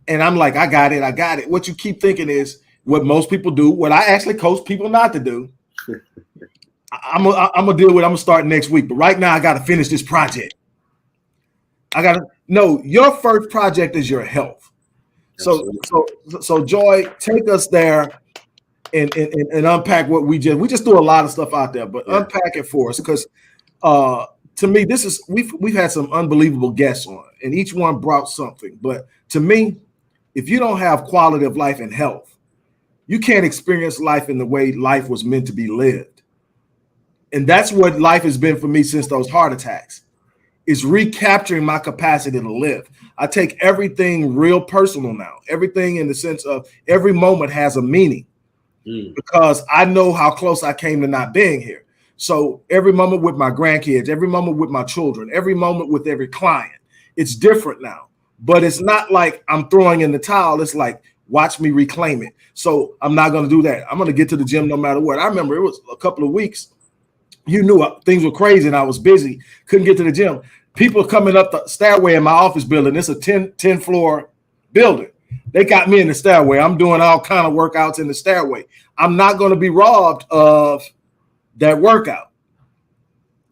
And I'm like, I got it. What you keep thinking is what most people do, what I actually coach people not to do. I'm gonna deal with. I'm gonna start next week, but right now I got to finish this project. I got to know your first project is your health. So Joi, take us there and unpack what we just threw a lot of stuff out there, but unpack it for us, because to me we've had some unbelievable guests on, and each one brought something. But to me, if you don't have quality of life and health, you can't experience life in the way life was meant to be lived. And that's what life has been for me since those heart attacks, is recapturing my capacity to live. I take everything real personal now. Everything in the sense of every moment has a meaning because I know how close I came to not being here. So every moment with my grandkids, every moment with my children, every moment with every client, it's different now. But it's not like I'm throwing in the towel. It's like, watch me reclaim it. So I'm not going to do that. I'm going to get to the gym no matter what. I remember it was a couple of weeks. You knew things were crazy and I was busy. Couldn't get to the gym. People coming up the stairway in my office building. It's a 10 floor building. They got me in the stairway. I'm doing all kind of workouts in the stairway. I'm not going to be robbed of that workout.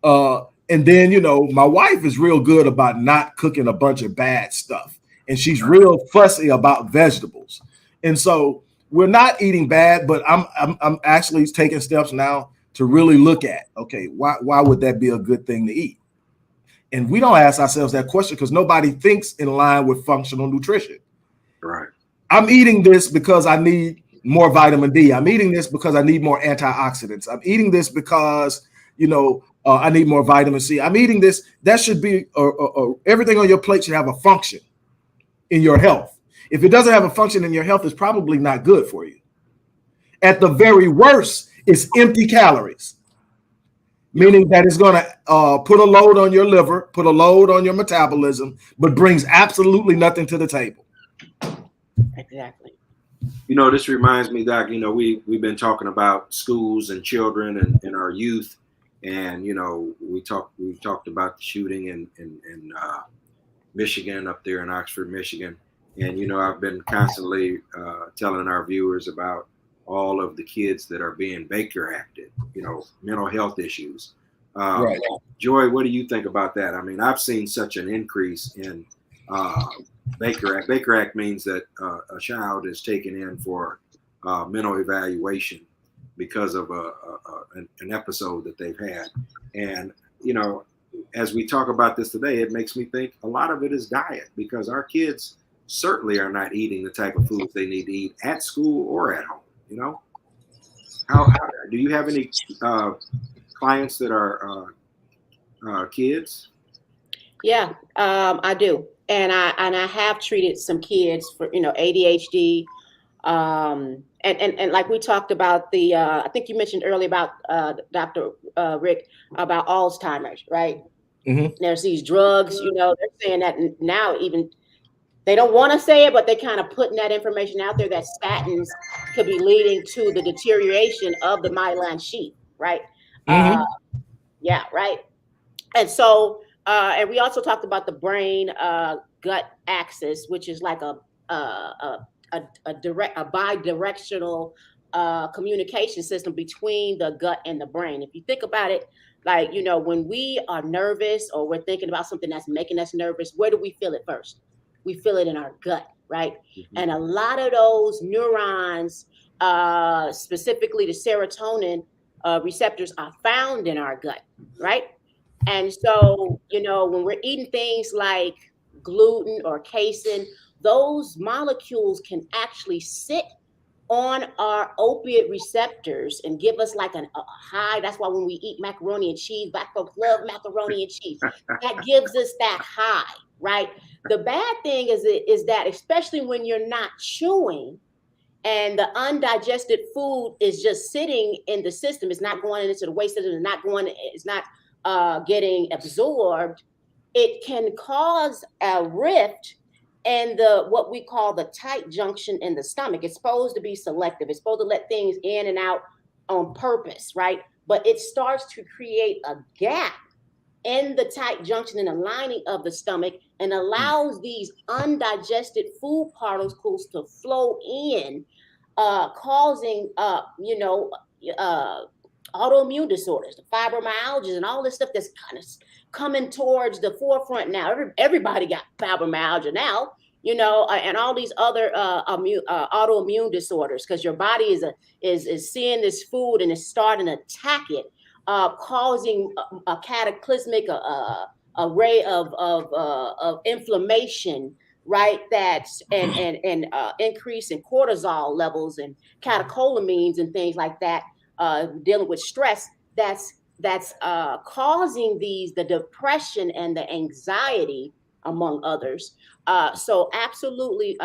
And then, you know, my wife is real good about not cooking a bunch of bad stuff. And she's real fussy about vegetables. And so we're not eating bad, but I'm actually taking steps now to really look at, okay, why would that be a good thing to eat? And we don't ask ourselves that question because nobody thinks in line with functional nutrition. Right. I'm eating this because I need more vitamin D. I'm eating this because I need more antioxidants. I'm eating this because, I need more vitamin C. I'm eating this. That should be everything on your plate should have a function in your health. If it doesn't have a function in your health, it's probably not good for you. At the very worst, it's empty calories, meaning that it's going to put a load on your liver, put a load on your metabolism, but brings absolutely nothing to the table. Exactly. This reminds me, Doc, we've been talking about schools and children and our youth. And, we talked about the shooting in Michigan, up there in Oxford, Michigan. And, I've been constantly telling our viewers about all of the kids that are being Baker acted, mental health issues. Right. Joi, what do you think about that? I mean, I've seen such an increase in Baker Act. Baker Act means that a child is taken in for mental evaluation because of an episode that they've had. And, as we talk about this today, it makes me think a lot of it is diet, because our kids certainly are not eating the type of foods they need to eat at school or at home. How do you have any clients that are kids? Yeah, I do. And I have treated some kids for, ADHD. And like we talked about I think you mentioned earlier about Dr. Rick, about Alzheimer's, right? Mm-hmm. There's these drugs, they're saying that now, even they don't want to say it, but they kind of putting that information out there that statins could be leading to the deterioration of the myelin sheath, right? Mm-hmm. Yeah, right. And so, and we also talked about the brain gut axis, which is like a bidirectional communication system between the gut and the brain. If you think about it, like, when we are nervous or we're thinking about something that's making us nervous, where do we feel it first? We feel it in our gut, right? Mm-hmm. And a lot of those neurons, specifically the serotonin receptors, are found in our gut, right? And so, when we're eating things like gluten or casein, those molecules can actually sit on our opiate receptors and give us like a high. That's why when we eat macaroni and cheese, Black folks love macaroni and cheese. That gives us that high, right? The bad thing is that, especially when you're not chewing and the undigested food is just sitting in the system, it's not going into the waste system, it's not getting absorbed, it can cause a rift in what we call the tight junction in the stomach. It's supposed to be selective. It's supposed to let things in and out on purpose, right? But it starts to create a gap in the tight junction in the lining of the stomach and allows these undigested food particles to flow in, causing, autoimmune disorders, the fibromyalgia, and all this stuff that's kind of coming towards the forefront now. Everybody got fibromyalgia now, and all these other autoimmune disorders, because your body is seeing this food and is starting to attack it, causing a cataclysmic array of inflammation, right? That's and increase in cortisol levels and catecholamines and things like that. Dealing with stress, that's causing the depression and the anxiety, among others. So absolutely,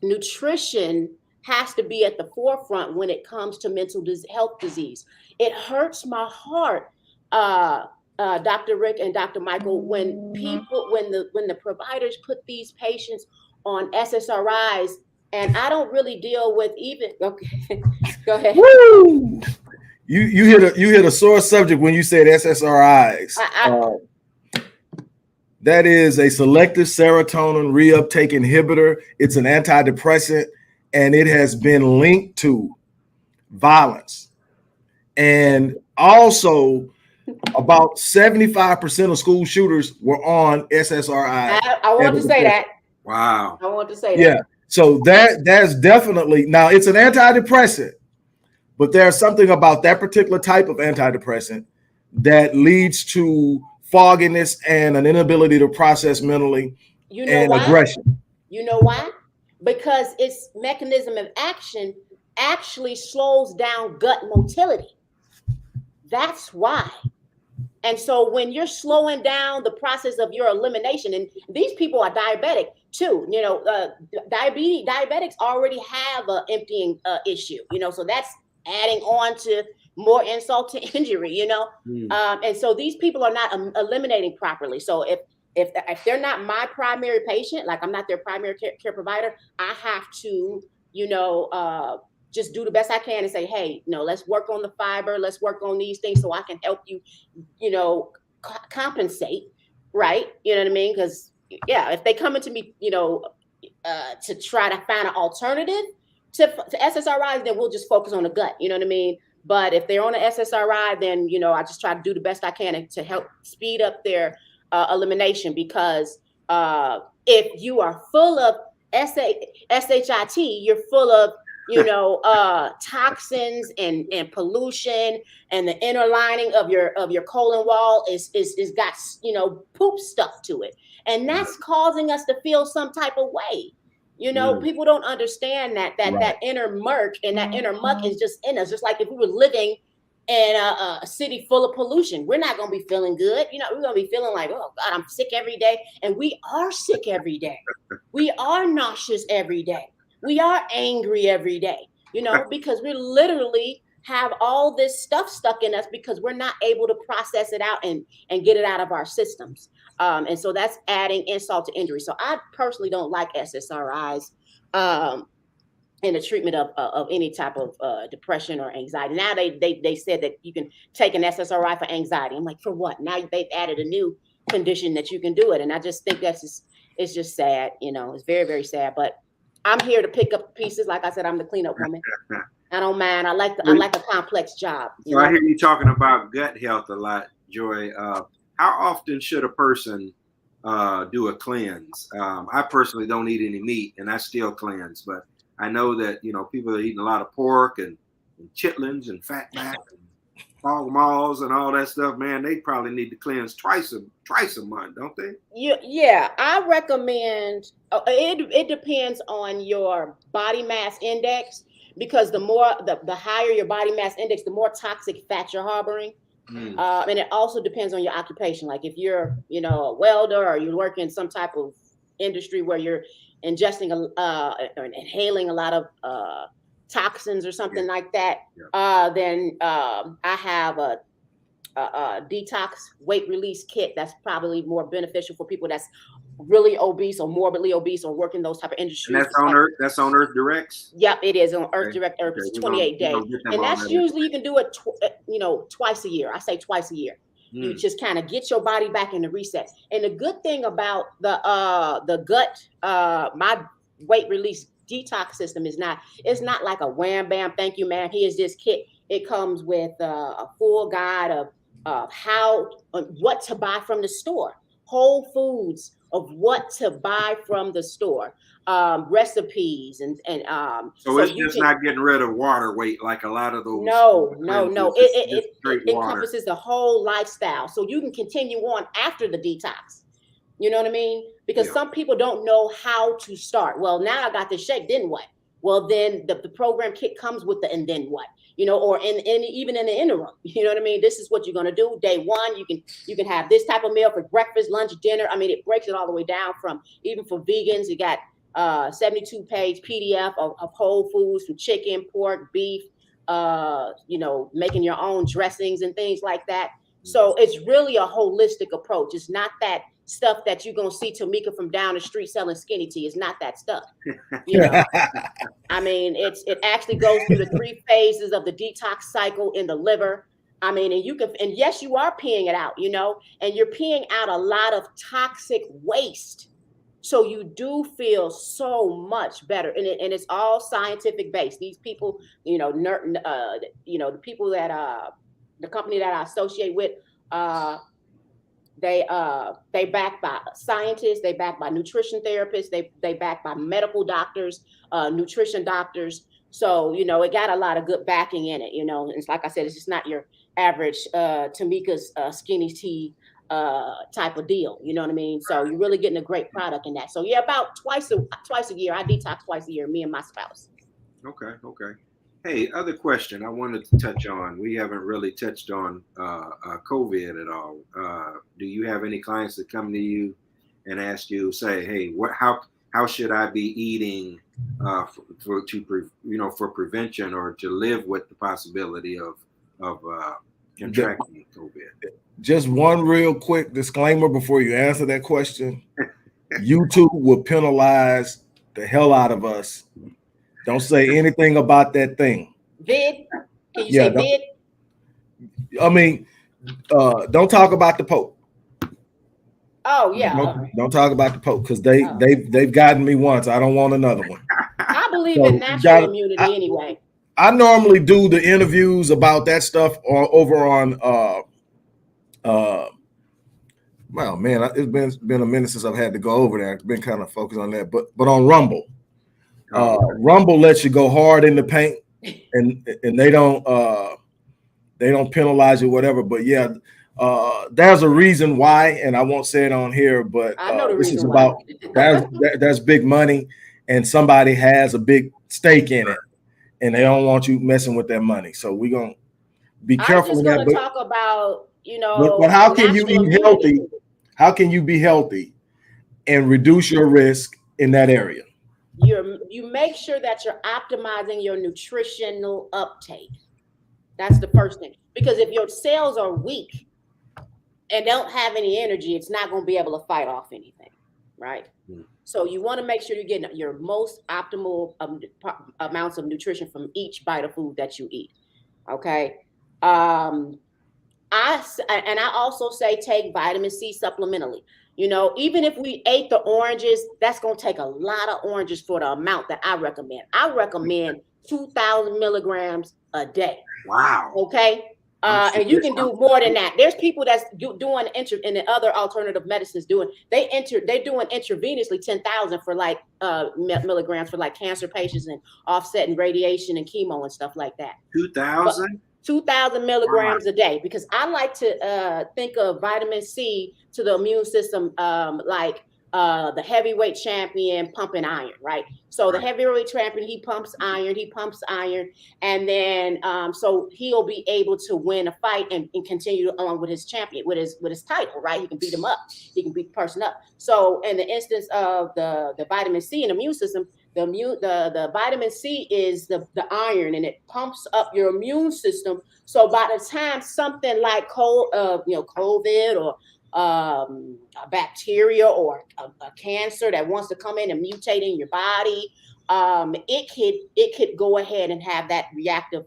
nutrition has to be at the forefront when it comes to mental health disease. It hurts my heart, Dr. Rick and Dr. Michael, when the providers put these patients on SSRIs. And I don't really deal with even. Okay, go ahead. Woo! You hit a sore subject when you said SSRIs. That is a selective serotonin reuptake inhibitor. It's an antidepressant, and it has been linked to violence. And also, about 75% of school shooters were on SSRIs. I want to say that. Wow. I want to say that. Yeah. So that's definitely, now it's an antidepressant, but there's something about that particular type of antidepressant that leads to fogginess and an inability to process mentally You know and why? aggression. You know why? Because its mechanism of action actually slows down gut motility. That's why. And so when you're slowing down the process of your elimination, and these people are diabetic too, diabetics already have an emptying issue, so that's adding on to more insult to injury, and so these people are not eliminating properly. So if they're not my primary patient, like I'm not their primary care provider, I have to, just do the best I can and say, hey, let's work on the fiber, let's work on these things so I can help you, compensate, right? You know what I mean? Because if they come into me, to try to find an alternative to SSRIs, then we'll just focus on the gut. You know what I mean? But if they're on an SSRI, then I just try to do the best I can to help speed up their elimination. Because if you are full of SHIT, you're full of toxins and pollution, and the inner lining of your colon wall is got poop stuff to it, and that's causing us to feel some type of way. People don't understand that inner murk and that inner muck is just in us. Just like if we were living in a city full of pollution, we're not going to be feeling good. We're going to be feeling like, oh God, I'm sick every day. And we are sick every day. We are nauseous every day. We are angry every day, because we literally have all this stuff stuck in us because we're not able to process it out and get it out of our systems. And so that's adding insult to injury. So I personally don't like SSRIs in the treatment of any type of depression or anxiety. Now they said that you can take an SSRI for anxiety. I'm like, for what? Now they've added a new condition that you can do it. And I just think it's just sad. It's very, very sad. But I'm here to pick up pieces. Like I said, I'm the cleanup woman. I don't mind. I like a complex job. So I hear you talking about gut health a lot, Joy. How often should a person do a cleanse? I personally don't eat any meat, and I still cleanse. But I know that people are eating a lot of pork and chitlins and fatback and hog maws and all that stuff. Man, they probably need to cleanse twice a month, don't they? Yeah. I recommend. It depends on your body mass index, because the higher your body mass index, the more toxic fat you're harboring. And it also depends on your occupation. Like if you're, a welder, or you work in some type of industry where you're ingesting or inhaling a lot of toxins or something like that, then I have a detox weight release kit that's probably more beneficial for people that's really obese or morbidly obese or working those type of industries. And that's on Earth Directs. Yep, it is on Earth Direct. It's 28 days, and that's usually you can do it twice a year. I say twice a year. You just kind of get your body back in the reset. And the good thing about the gut, my weight release detox system it's not like a wham bam, thank you ma'am, here's this kit. It comes with a full guide of what to buy from the store, whole foods of what to buy from the store, recipes and so it's just not getting rid of water weight like a lot of those. No. It encompasses the whole lifestyle, so you can continue on after the detox. You know what I mean? Because some people don't know how to start. Well, now I got this shake, then what? Well, then the program kit comes with and then what? Or even in the interim, you know what I mean? This is what you're going to do. Day one, you can have this type of meal for breakfast, lunch, dinner. I mean, it breaks it all the way down from, even for vegans, you got 72-page PDF of whole foods, from chicken, pork, beef, making your own dressings and things like that. So it's really a holistic approach. It's not that stuff that you're going to see Tamika from down the street selling skinny tea. It's not that stuff. I mean, it actually goes through the 3 phases of the detox cycle in the liver. I mean, and yes, you are peeing it out, and you're peeing out a lot of toxic waste. So you do feel so much better, and it's all scientific based. These people, the people that the company that I associate with, they backed by scientists, they backed by nutrition therapists, they backed by medical doctors, nutrition doctors. So, it got a lot of good backing in it. It's like I said, it's just not your average Tamika's skinny tea type of deal. You know what I mean? So you're really getting a great product in that. So yeah, about twice a year. I detox twice a year, me and my spouse. Okay. Hey, other question I wanted to touch on. We haven't really touched on COVID at all. Do you have any clients that come to you and ask you, say, hey, how should I be eating for prevention or to live with the possibility of contracting COVID? Just one real quick disclaimer before you answer that question. YouTube will penalize the hell out of us. Don't say anything about that thing. Vid? Can you say vid? I mean, don't talk about the Pope. Oh yeah. Don't talk about the Pope because they've gotten me once. I don't want another one. I believe in natural immunity anyway. I normally do the interviews about that stuff over on well, man, it's been a minute since I've had to go over there. I've been kind of focused on that, but on Rumble. Rumble lets you go hard in the paint, and they don't penalize you, whatever. But yeah, there's a reason why, and I won't say it on here. But I know the this reason is why. about that's big money, and somebody has a big stake in it, and they don't want you messing with that money. So we're gonna be careful. I'm just going to talk about But how can you eat healthy? How can you be healthy and reduce your risk in that area? You make sure that you're optimizing your nutritional uptake. That's the first thing. Because if your cells are weak and don't have any energy, it's not going to be able to fight off anything, right? So you want to make sure you're getting your most optimal amounts of nutrition from each bite of food that you eat. Okay. I also say take vitamin C supplementally. Even if we ate the oranges, that's going to take a lot of oranges for the amount that I recommend. I recommend 2,000 milligrams a day. Wow. Okay. And you can do more than that. There's people that's doing in the other alternative medicines they're doing intravenously 10,000 for like milligrams for like cancer patients and offsetting radiation and chemo and stuff like that. 2,000? 2,000 milligrams a day, because I like to think of vitamin C to the immune system like the heavyweight champion pumping iron, right? So the heavyweight champion, he pumps iron, and then so he'll be able to win a fight and continue along with his champion, with his title, right? He can beat him up, he can beat the person up. So in the instance of the vitamin C in the immune system, the vitamin C is the iron, and it pumps up your immune system. So by the time something like COVID or a bacteria or a cancer that wants to come in and mutate in your body, it could go ahead and have that reactive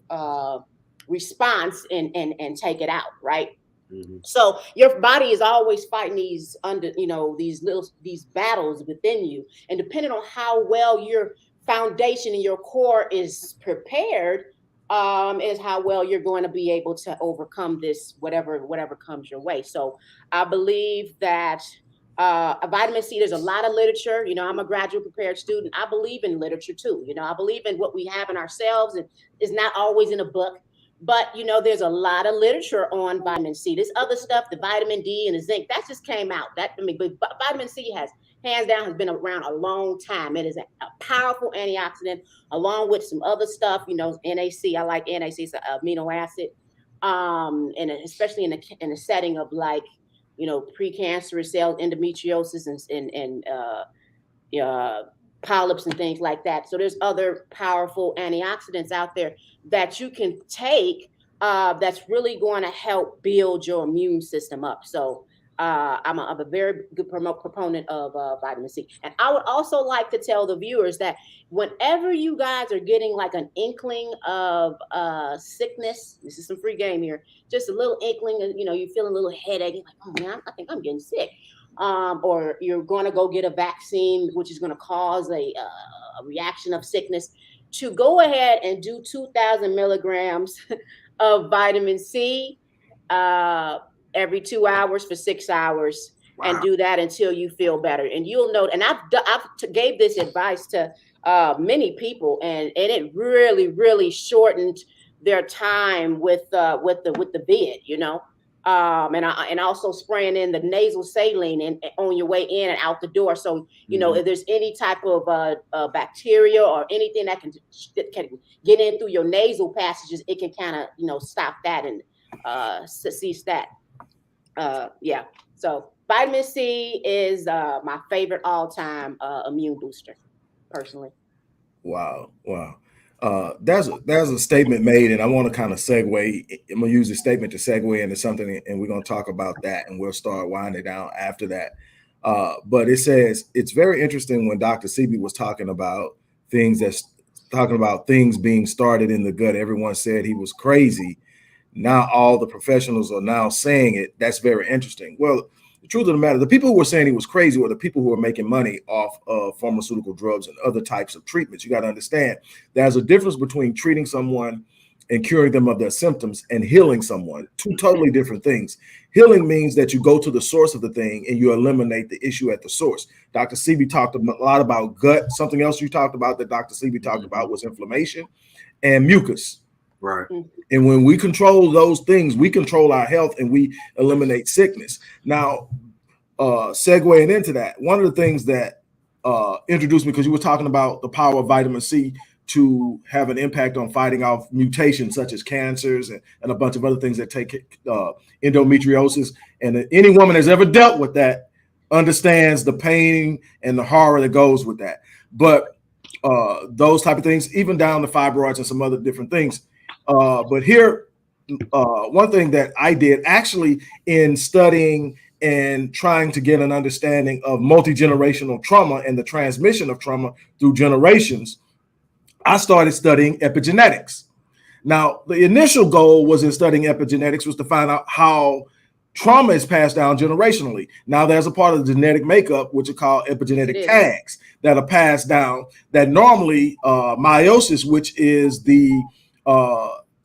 response and take it out, right? Mm-hmm. So your body is always fighting these these battles within you, and depending on how well your foundation and your core is prepared, is how well you're going to be able to overcome this whatever comes your way. So I believe that vitamin C, there's a lot of literature. I'm a graduate prepared student. I believe in literature too. I believe in what we have in ourselves, and it's not always in a book. But, there's a lot of literature on vitamin C. This other stuff, the vitamin D and the zinc, that just came out. But vitamin C has been around a long time. It is a powerful antioxidant, along with some other stuff, NAC. I like NAC, it's an amino acid. And especially in the setting of like, precancerous cells, endometriosis and polyps and things like that. So there's other powerful antioxidants out there that you can take that's really going to help build your immune system up. So I'm a very good proponent of vitamin C. And I would also like to tell the viewers that whenever you guys are getting like an inkling of sickness, this is some free game here, just a little inkling, you feel a little headache, you're like, oh man, I think I'm getting sick. Or you're going to go get a vaccine, which is going to cause a reaction of sickness, to go ahead and do 2,000 milligrams of vitamin C every 2 hours for 6 hours. Wow. And do that until you feel better. And you'll know, and I've gave this advice to many people, and it really shortened their time with the vid, you know. And also spraying in the nasal saline and on your way in and out the door. So you know, if there's any type of bacteria or anything that can get in through your nasal passages, it can kind of, you know, stop that and cease that. Yeah. So vitamin C is my favorite all-time immune booster, personally. Wow. There's a statement made, and I want to kind of segue. I'm gonna use the statement to segue into something, and we're gonna talk about that, and we'll start winding down after that. But it says it's very interesting when Dr. Sebi was talking about things being started in the gut. Everyone said he was crazy. Now all the professionals are now saying it. That's very interesting. Well, the truth of the matter, the people who were saying he was crazy were the people who were making money off of pharmaceutical drugs and other types of treatments. You got to understand there's a difference between treating someone and curing them of their symptoms and healing someone. Two totally different things. Healing means that you go to the source of the thing and you eliminate the issue at the source. Dr. Sebi talked a lot about gut. Something else you talked about that Dr. Sebi talked about was inflammation and mucus. Right. And when we control those things, we control our health and we eliminate sickness. Now, segueing into that, one of the things that introduced me, because you were talking about the power of vitamin C to have an impact on fighting off mutations such as cancers and a bunch of other things that take endometriosis. And any woman that's ever dealt with that understands the pain and the horror that goes with that. But those type of things, even down to fibroids and some other different things. But here, one thing that I did actually in studying and trying to get an understanding of multi-generational trauma and the transmission of trauma through generations, I started studying epigenetics. Now, the initial goal was in studying epigenetics was to find out how trauma is passed down generationally. Now, there's a part of the genetic makeup, which are called epigenetic tags that are passed down that normally meiosis, which is the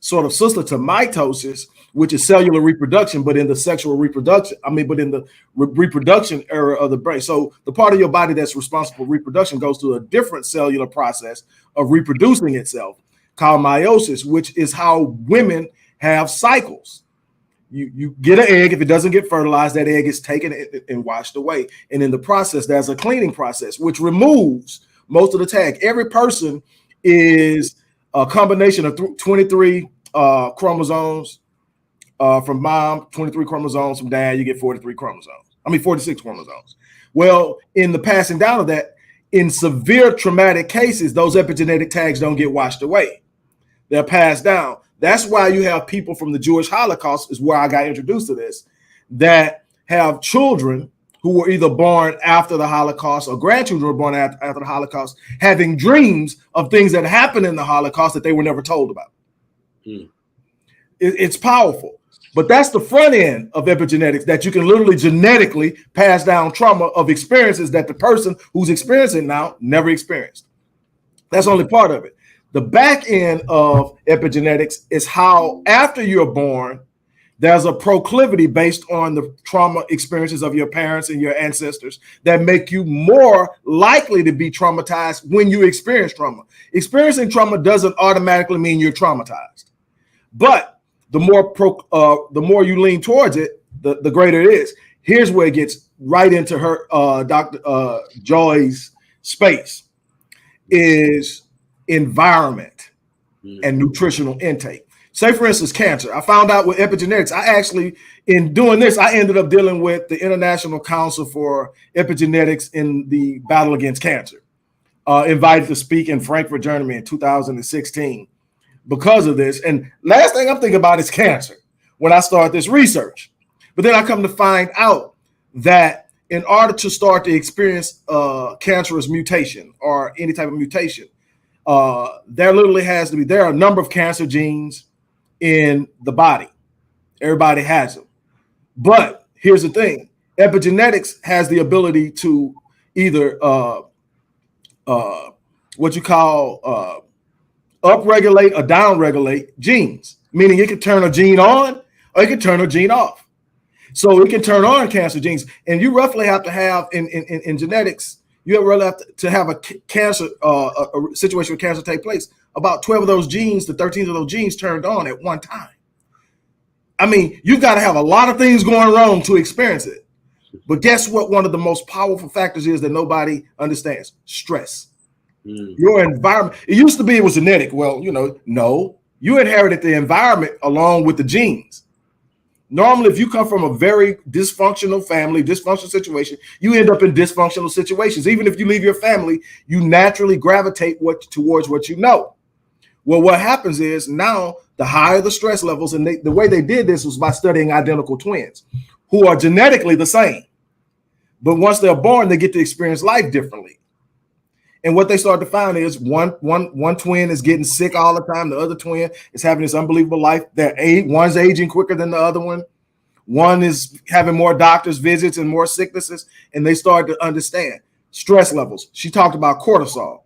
sort of sister to mitosis, which is cellular reproduction, but in the sexual reproduction, but in the reproduction era of the brain. So the part of your body that's responsible for reproduction goes through a different cellular process of reproducing itself called meiosis, which is how women have cycles. You get an egg. If it doesn't get fertilized, that egg is taken and washed away. And in the process, there's a cleaning process, which removes most of the tag. Every person is a combination of 23 chromosomes from mom, 23 chromosomes from dad. You get 46 chromosomes. Well, in the passing down of that, in severe traumatic cases, those epigenetic tags don't get washed away. They're passed down. That's why you have people from the Jewish Holocaust, is where I got introduced to this, that have children who were either born after the Holocaust or grandchildren were born after the Holocaust, having dreams of things that happened in the Holocaust that they were never told about. It's powerful. But that's the front end of epigenetics, that you can literally genetically pass down trauma of experiences that the person who's experiencing now never experienced. That's only part of it. The back end of epigenetics is how after you're born, there's a proclivity based on the trauma experiences of your parents and your ancestors that make you more likely to be traumatized when you experience trauma. Experiencing trauma doesn't automatically mean you're traumatized, but the more you lean towards it, the greater it is. Here's where it gets right into her Dr. Joi's space is environment and nutritional intake. Say, for instance, cancer. I found out with epigenetics, in doing this, I ended up dealing with the International Council for Epigenetics in the battle against cancer. Invited to speak in Frankfurt, Germany in 2016 because of this. And last thing I'm thinking about is cancer when I start this research. But then I come to find out that in order to start to experience cancerous mutation or any type of mutation, there are a number of cancer genes in the body. Everybody has them. But here's the thing. Epigenetics has the ability to either what you call upregulate or downregulate genes, meaning it can turn a gene on or it can turn a gene off. So it can turn on cancer genes. And you roughly have to have in genetics, you ever really have to have a cancer, a situation where cancer take place, about 12 of those genes, the 13 of those genes turned on at one time. I mean, you've got to have a lot of things going wrong to experience it. But guess what? One of the most powerful factors is that nobody understands: stress. Your environment. It used to be it was genetic. Well, no, you inherited the environment along with the genes. Normally, if you come from a very dysfunctional family, dysfunctional situation, you end up in dysfunctional situations. Even if you leave your family, you naturally gravitate towards what you know. Well, what happens is now the higher the stress levels, and the way they did this was by studying identical twins who are genetically the same. But once they're born, they get to experience life differently. And what they start to find is one twin is getting sick all the time. The other twin is having this unbelievable life. One's aging quicker than the other one. One is having more doctor's visits and more sicknesses. And they start to understand stress levels. She talked about cortisol.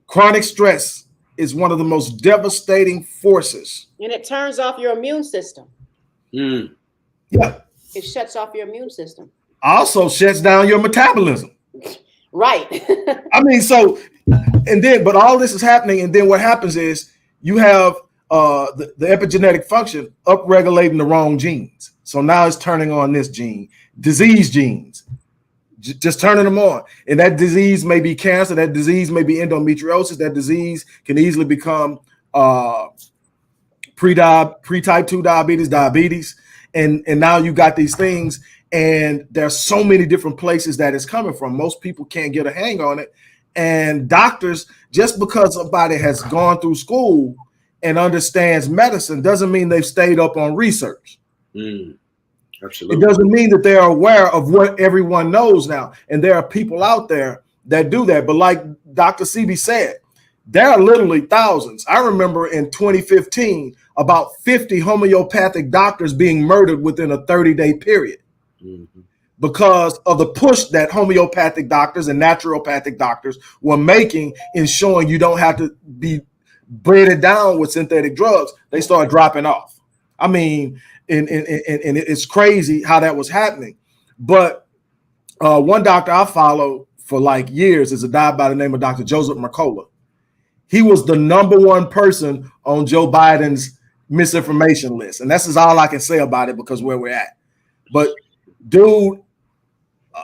Chronic stress is one of the most devastating forces. And it turns off your immune system. Yeah. It shuts off your immune system. Also shuts down your metabolism. Right. I mean, but all this is happening, and then what happens is you have the epigenetic function upregulating the wrong genes. So now it's turning on this gene, disease genes, just turning them on. And that disease may be cancer, that disease may be endometriosis, that disease can easily become pre-type 2 diabetes. And now you got these things. And there's so many different places that it's coming from. Most people can't get a hang on it. And doctors, just because somebody has gone through school and understands medicine doesn't mean they've stayed up on research. Absolutely. It doesn't mean that they're aware of what everyone knows now. And there are people out there that do that. But like Dr. CB said, there are literally thousands. I remember in 2015, about 50 homeopathic doctors being murdered within a 30-day period. Because of the push that homeopathic doctors and naturopathic doctors were making in showing you don't have to be breaded down with synthetic drugs, they started dropping off. I mean, and it's crazy how that was happening. But one doctor I followed for like years is a guy by the name of Dr. Joseph Mercola. He was the #1 person on Joe Biden's misinformation list. And that's all I can say about it because where we're at. But dude,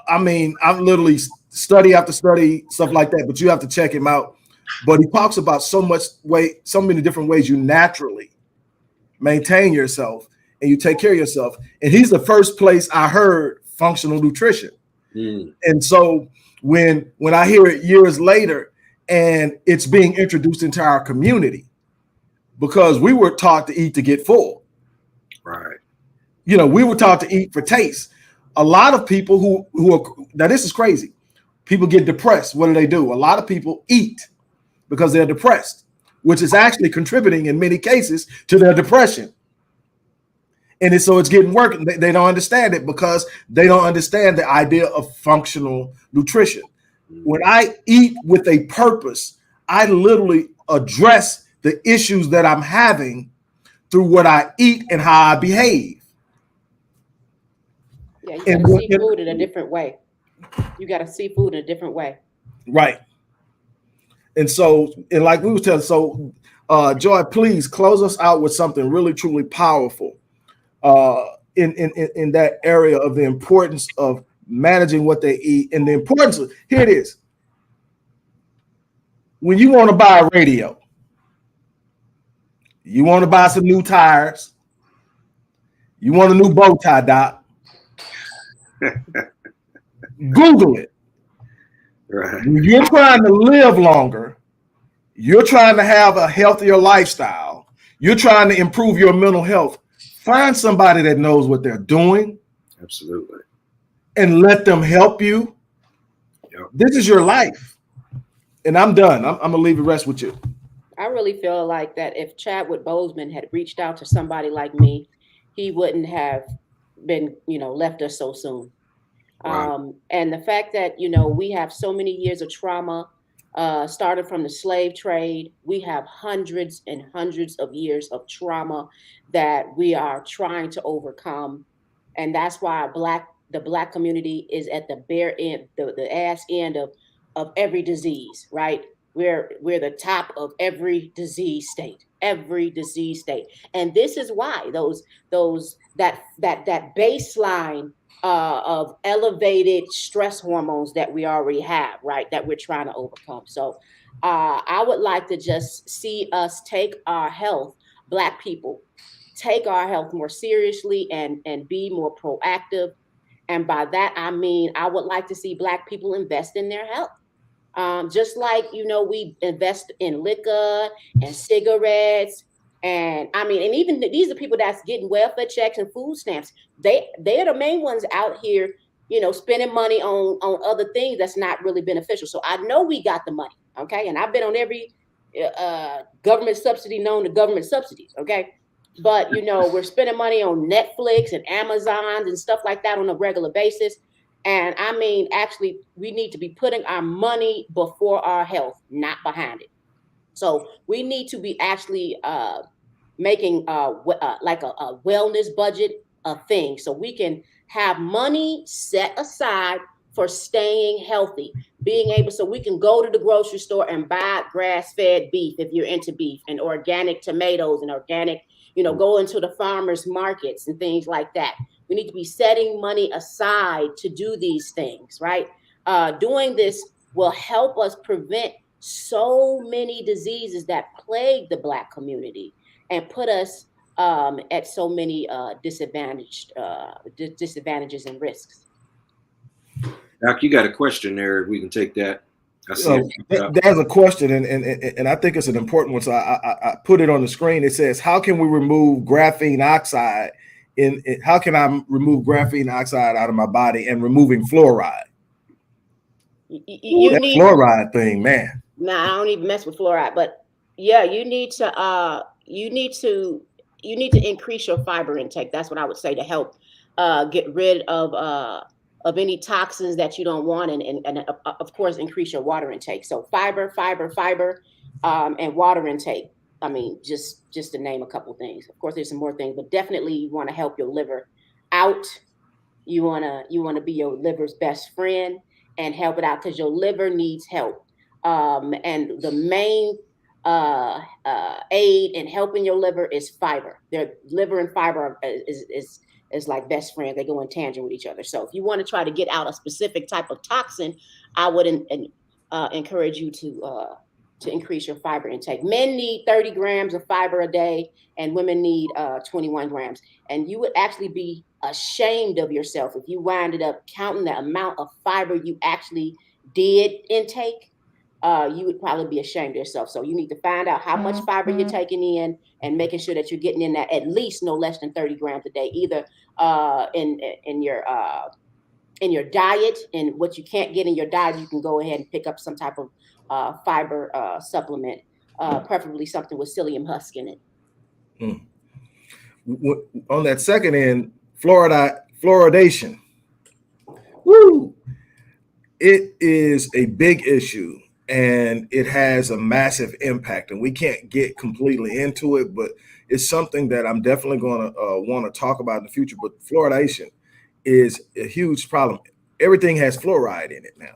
I mean, I've literally study after study, stuff like that, but you have to check him out. But he talks about so many different ways you naturally maintain yourself and you take care of yourself. And he's the first place I heard functional nutrition. And so when I hear it years later and it's being introduced into our community, because we were taught to eat to get full. Right. We were taught to eat for taste. A lot of people who are, now this is crazy. People get depressed. What do? A lot of people eat because they're depressed, which is actually contributing in many cases to their depression. And so it's getting work. They don't understand it because they don't understand the idea of functional nutrition. When I eat with a purpose, I literally address the issues that I'm having through what I eat and how I behave. Yeah, you got to see food in a different way. You got to see food in a different way. Right. And so, and like we were telling, so Joy, please close us out with something really, truly powerful in that area of the importance of managing what they eat and the importance of, here it is. When you want to buy a radio, you want to buy some new tires, you want a new bow tie, Doc. Google it. Right. You're trying to live longer. You're trying to have a healthier lifestyle. You're trying to improve your mental health. Find somebody that knows what they're doing. Absolutely. And let them help you. Yep. This is your life. And I'm done. I'm going to leave the rest with you. I really feel like that if Chadwick Boseman had reached out to somebody like me, he wouldn't have been, left us so soon. Right. And the fact that, we have so many years of trauma, started from the slave trade. We have hundreds and hundreds of years of trauma that we are trying to overcome. And that's why the Black community is at the bare end, the ass end of every disease, right? We're the top of every disease state, and this is why that baseline of elevated stress hormones that we already have, right, that we're trying to overcome. So I would like to just see us take our health, Black people, take our health more seriously and be more proactive. And by that, I mean, I would like to see Black people invest in their health. Just like, we invest in liquor and cigarettes. And I mean, and even these are people that's getting welfare checks and food stamps. They're the main ones out here, spending money on other things that's not really beneficial. So I know we got the money, okay? And I've been on every government subsidy known to government subsidies, okay? But we're spending money on Netflix and Amazon and stuff like that on a regular basis. And I mean, actually, we need to be putting our money before our health, not behind it. So we need to be actually making like a wellness budget a thing, so we can have money set aside for staying healthy, being able, so we can go to the grocery store and buy grass-fed beef if you're into beef, and organic tomatoes and organic, go into the farmers markets and things like that. We need to be setting money aside to do these things, right? Doing this will help us prevent so many diseases that plague the Black community and put us at so many disadvantages and risks. Doc, you got a question there. We can take that. I see there's a question, and I think it's an important one. So I put it on the screen. It says, how can we remove graphene oxide? How can I remove graphene oxide out of my body and removing fluoride? That fluoride thing, man. Nah, I don't even mess with fluoride, but yeah, you need to increase your fiber intake. That's what I would say to help get rid of any toxins that you don't want, and of course increase your water intake. So fiber, and water intake. I mean, just to name a couple things. Of course, there's some more things, but definitely you want to help your liver out. You wanna be your liver's best friend and help it out, because your liver needs help. And the main aid in helping your liver is fiber. Their liver and fiber is like best friends. They go in tangent with each other. So if you want to try to get out a specific type of toxin, I would encourage you to increase your fiber intake. Men need 30 grams of fiber a day, and women need 21 grams. And you would actually be ashamed of yourself if you winded up counting the amount of fiber you actually did intake. You would probably be ashamed of yourself. So you need to find out how much fiber you're taking in and making sure that you're getting in that at least no less than 30 grams a day, either in your diet. And what you can't get in your diet, you can go ahead and pick up some type of fiber supplement, preferably something with psyllium husk in it. On that second end, fluoridation. Woo! It is a big issue, and it has a massive impact, and we can't get completely into it, but it's something that I'm definitely going to want to talk about in the future. But fluoridation is a huge problem. Everything has fluoride in it now.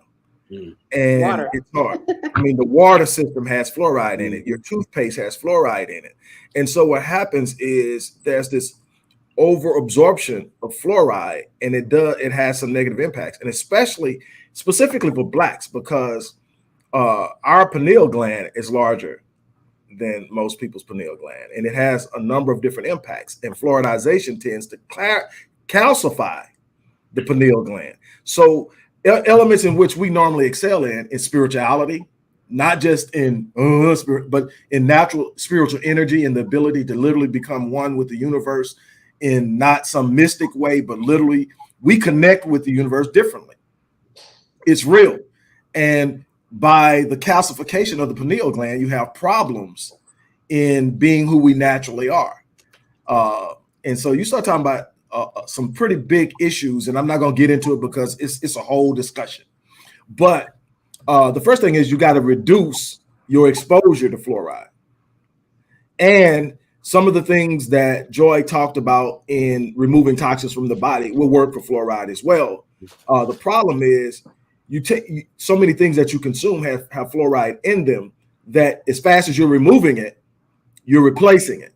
And water. It's hard. I mean, the water system has fluoride in it. Your toothpaste has fluoride in it. And so what happens is there's this overabsorption of fluoride, and it has some negative impacts, and specifically for Blacks, because our pineal gland is larger than most people's pineal gland, and it has a number of different impacts, and fluoridization tends to calcify the pineal gland. So elements in which we normally excel in is spirituality, not just in spirit, but in natural spiritual energy and the ability to literally become one with the universe in not some mystic way, but literally we connect with the universe differently. It's real. And by the calcification of the pineal gland, you have problems in being who we naturally are. And so you start talking about some pretty big issues, and I'm not going to get into it because it's a whole discussion. But the first thing is you got to reduce your exposure to fluoride. And some of the things that Joi talked about in removing toxins from the body will work for fluoride as well. The problem is you take so many things that you consume have fluoride in them that as fast as you're removing it, you're replacing it.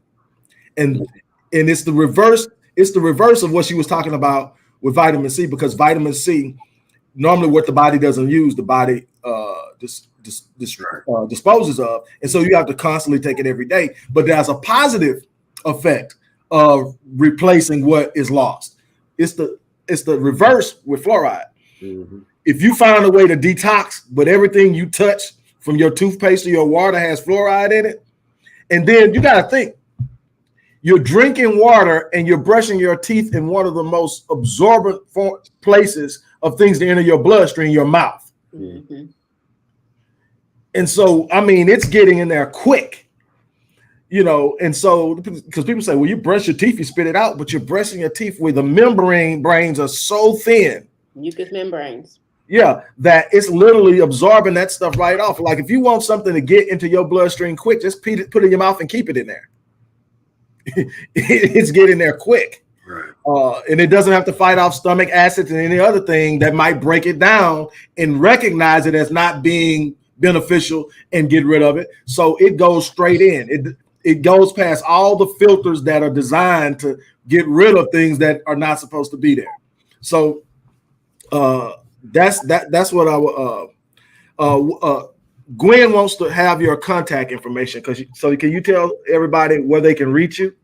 And it's the reverse. It's the reverse of what she was talking about with vitamin C, because vitamin C, normally what the body doesn't use, the body disposes of. And so you have to constantly take it every day. But there's a positive effect of replacing what is lost. It's the reverse with fluoride. Mm-hmm. If you find a way to detox, but everything you touch from your toothpaste to your water has fluoride in it, and then you got to think, you're drinking water and you're brushing your teeth in one of the most absorbent places of things to enter your bloodstream, your mouth. Mm-hmm. And so, I mean, it's getting in there quick, you know. And so, because people say, well, you brush your teeth, you spit it out, but you're brushing your teeth where the membranes are so thin. Mucous membranes. Yeah, that it's literally absorbing that stuff right off. Like if you want something to get into your bloodstream quick, just put it in your mouth and keep it in there. It's getting there quick. Right. And it doesn't have to fight off stomach acids and any other thing that might break it down and recognize it as not being beneficial and get rid of it. So it goes straight in. It goes past all the filters that are designed to get rid of things that are not supposed to be there. So that's what I would. Gwen wants to have your contact information, so can you tell everybody where they can reach you?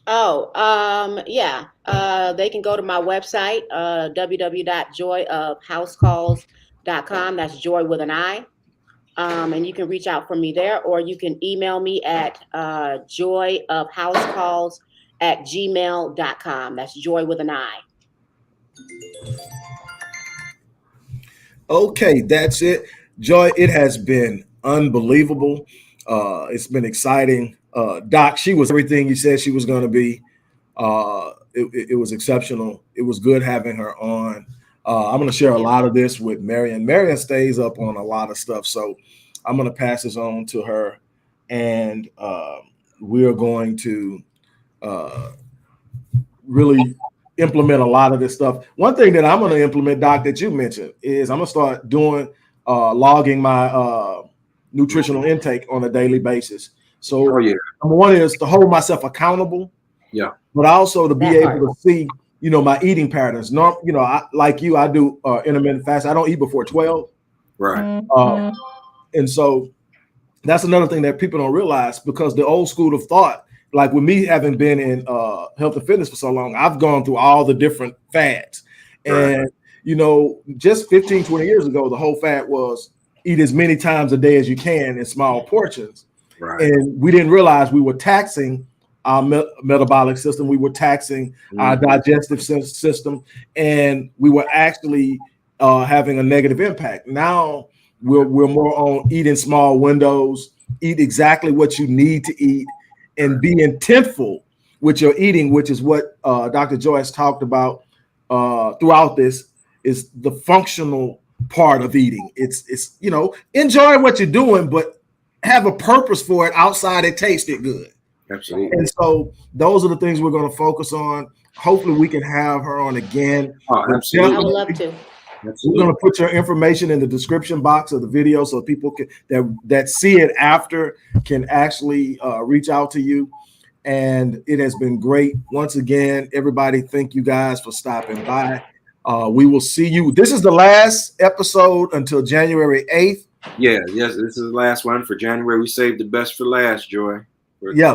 Oh, yeah. They can go to my website, www.joyofhousecalls.com. That's Joy with an I. And you can reach out for me there, or you can email me at joyofhousecalls@gmail.com. That's Joy with an I. Okay, that's it. Joi, it has been unbelievable. It's been exciting. Doc, she was everything you said she was going to be. It was exceptional. It was good having her on. I'm going to share a lot of this with Marion. Marion stays up on a lot of stuff, so I'm going to pass this on to her, and we're going to really implement a lot of this stuff. One thing that I'm going to implement, Doc, that you mentioned is I'm going to start doing logging my nutritional intake on a daily basis. So number one is to hold myself accountable. Yeah. But also to be able to see, you know, my eating patterns. Not, you know, I do intermittent fast. I don't eat before 12. Right. And so that's another thing that people don't realize, because the old school of thought, like with me having been in health and fitness for so long, I've gone through all the different fads. And, you know, just 15, 20 years ago, the whole fad was eat as many times a day as you can in small portions. Right. And we didn't realize we were taxing our metabolic system. We were taxing our digestive system, and we were actually having a negative impact. Now we're more on eat in small windows, eat exactly what you need to eat, and be intentful with your eating, which is what Dr. Joi has talked about throughout this, is the functional part of eating. It's you know, enjoy what you're doing, but have a purpose for it outside it tasted good. Absolutely. And so those are the things we're going to focus on. Hopefully we can have her on again. Oh, absolutely. I would love to. We're going to put your information in the description box of the video so people can that see it after can actually reach out to you. And it has been great. Once again, everybody, thank you guys for stopping by. We will see you. This is the last episode until January 8th. Yeah, yes, this is the last one for January. We saved the best for last, Joi. Yeah.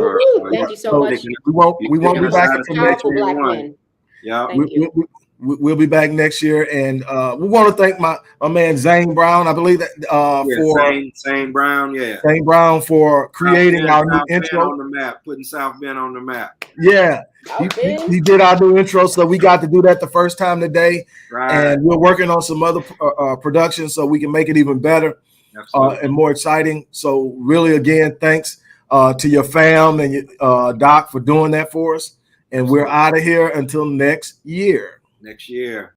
Thank you so much. We won't be back until next year. Yeah. We'll be back next year, and we want to thank my man Zane Brown. I believe that Zane Brown, Zane Brown for creating our new intro on the map, putting South Bend on the map. Yeah, he did our new intro, so we got to do that the first time today, and we're working on some other productions so we can make it even better and more exciting. So really, again, thanks to your fam and Doc for doing that for us, and we're out of here until next year. Next year.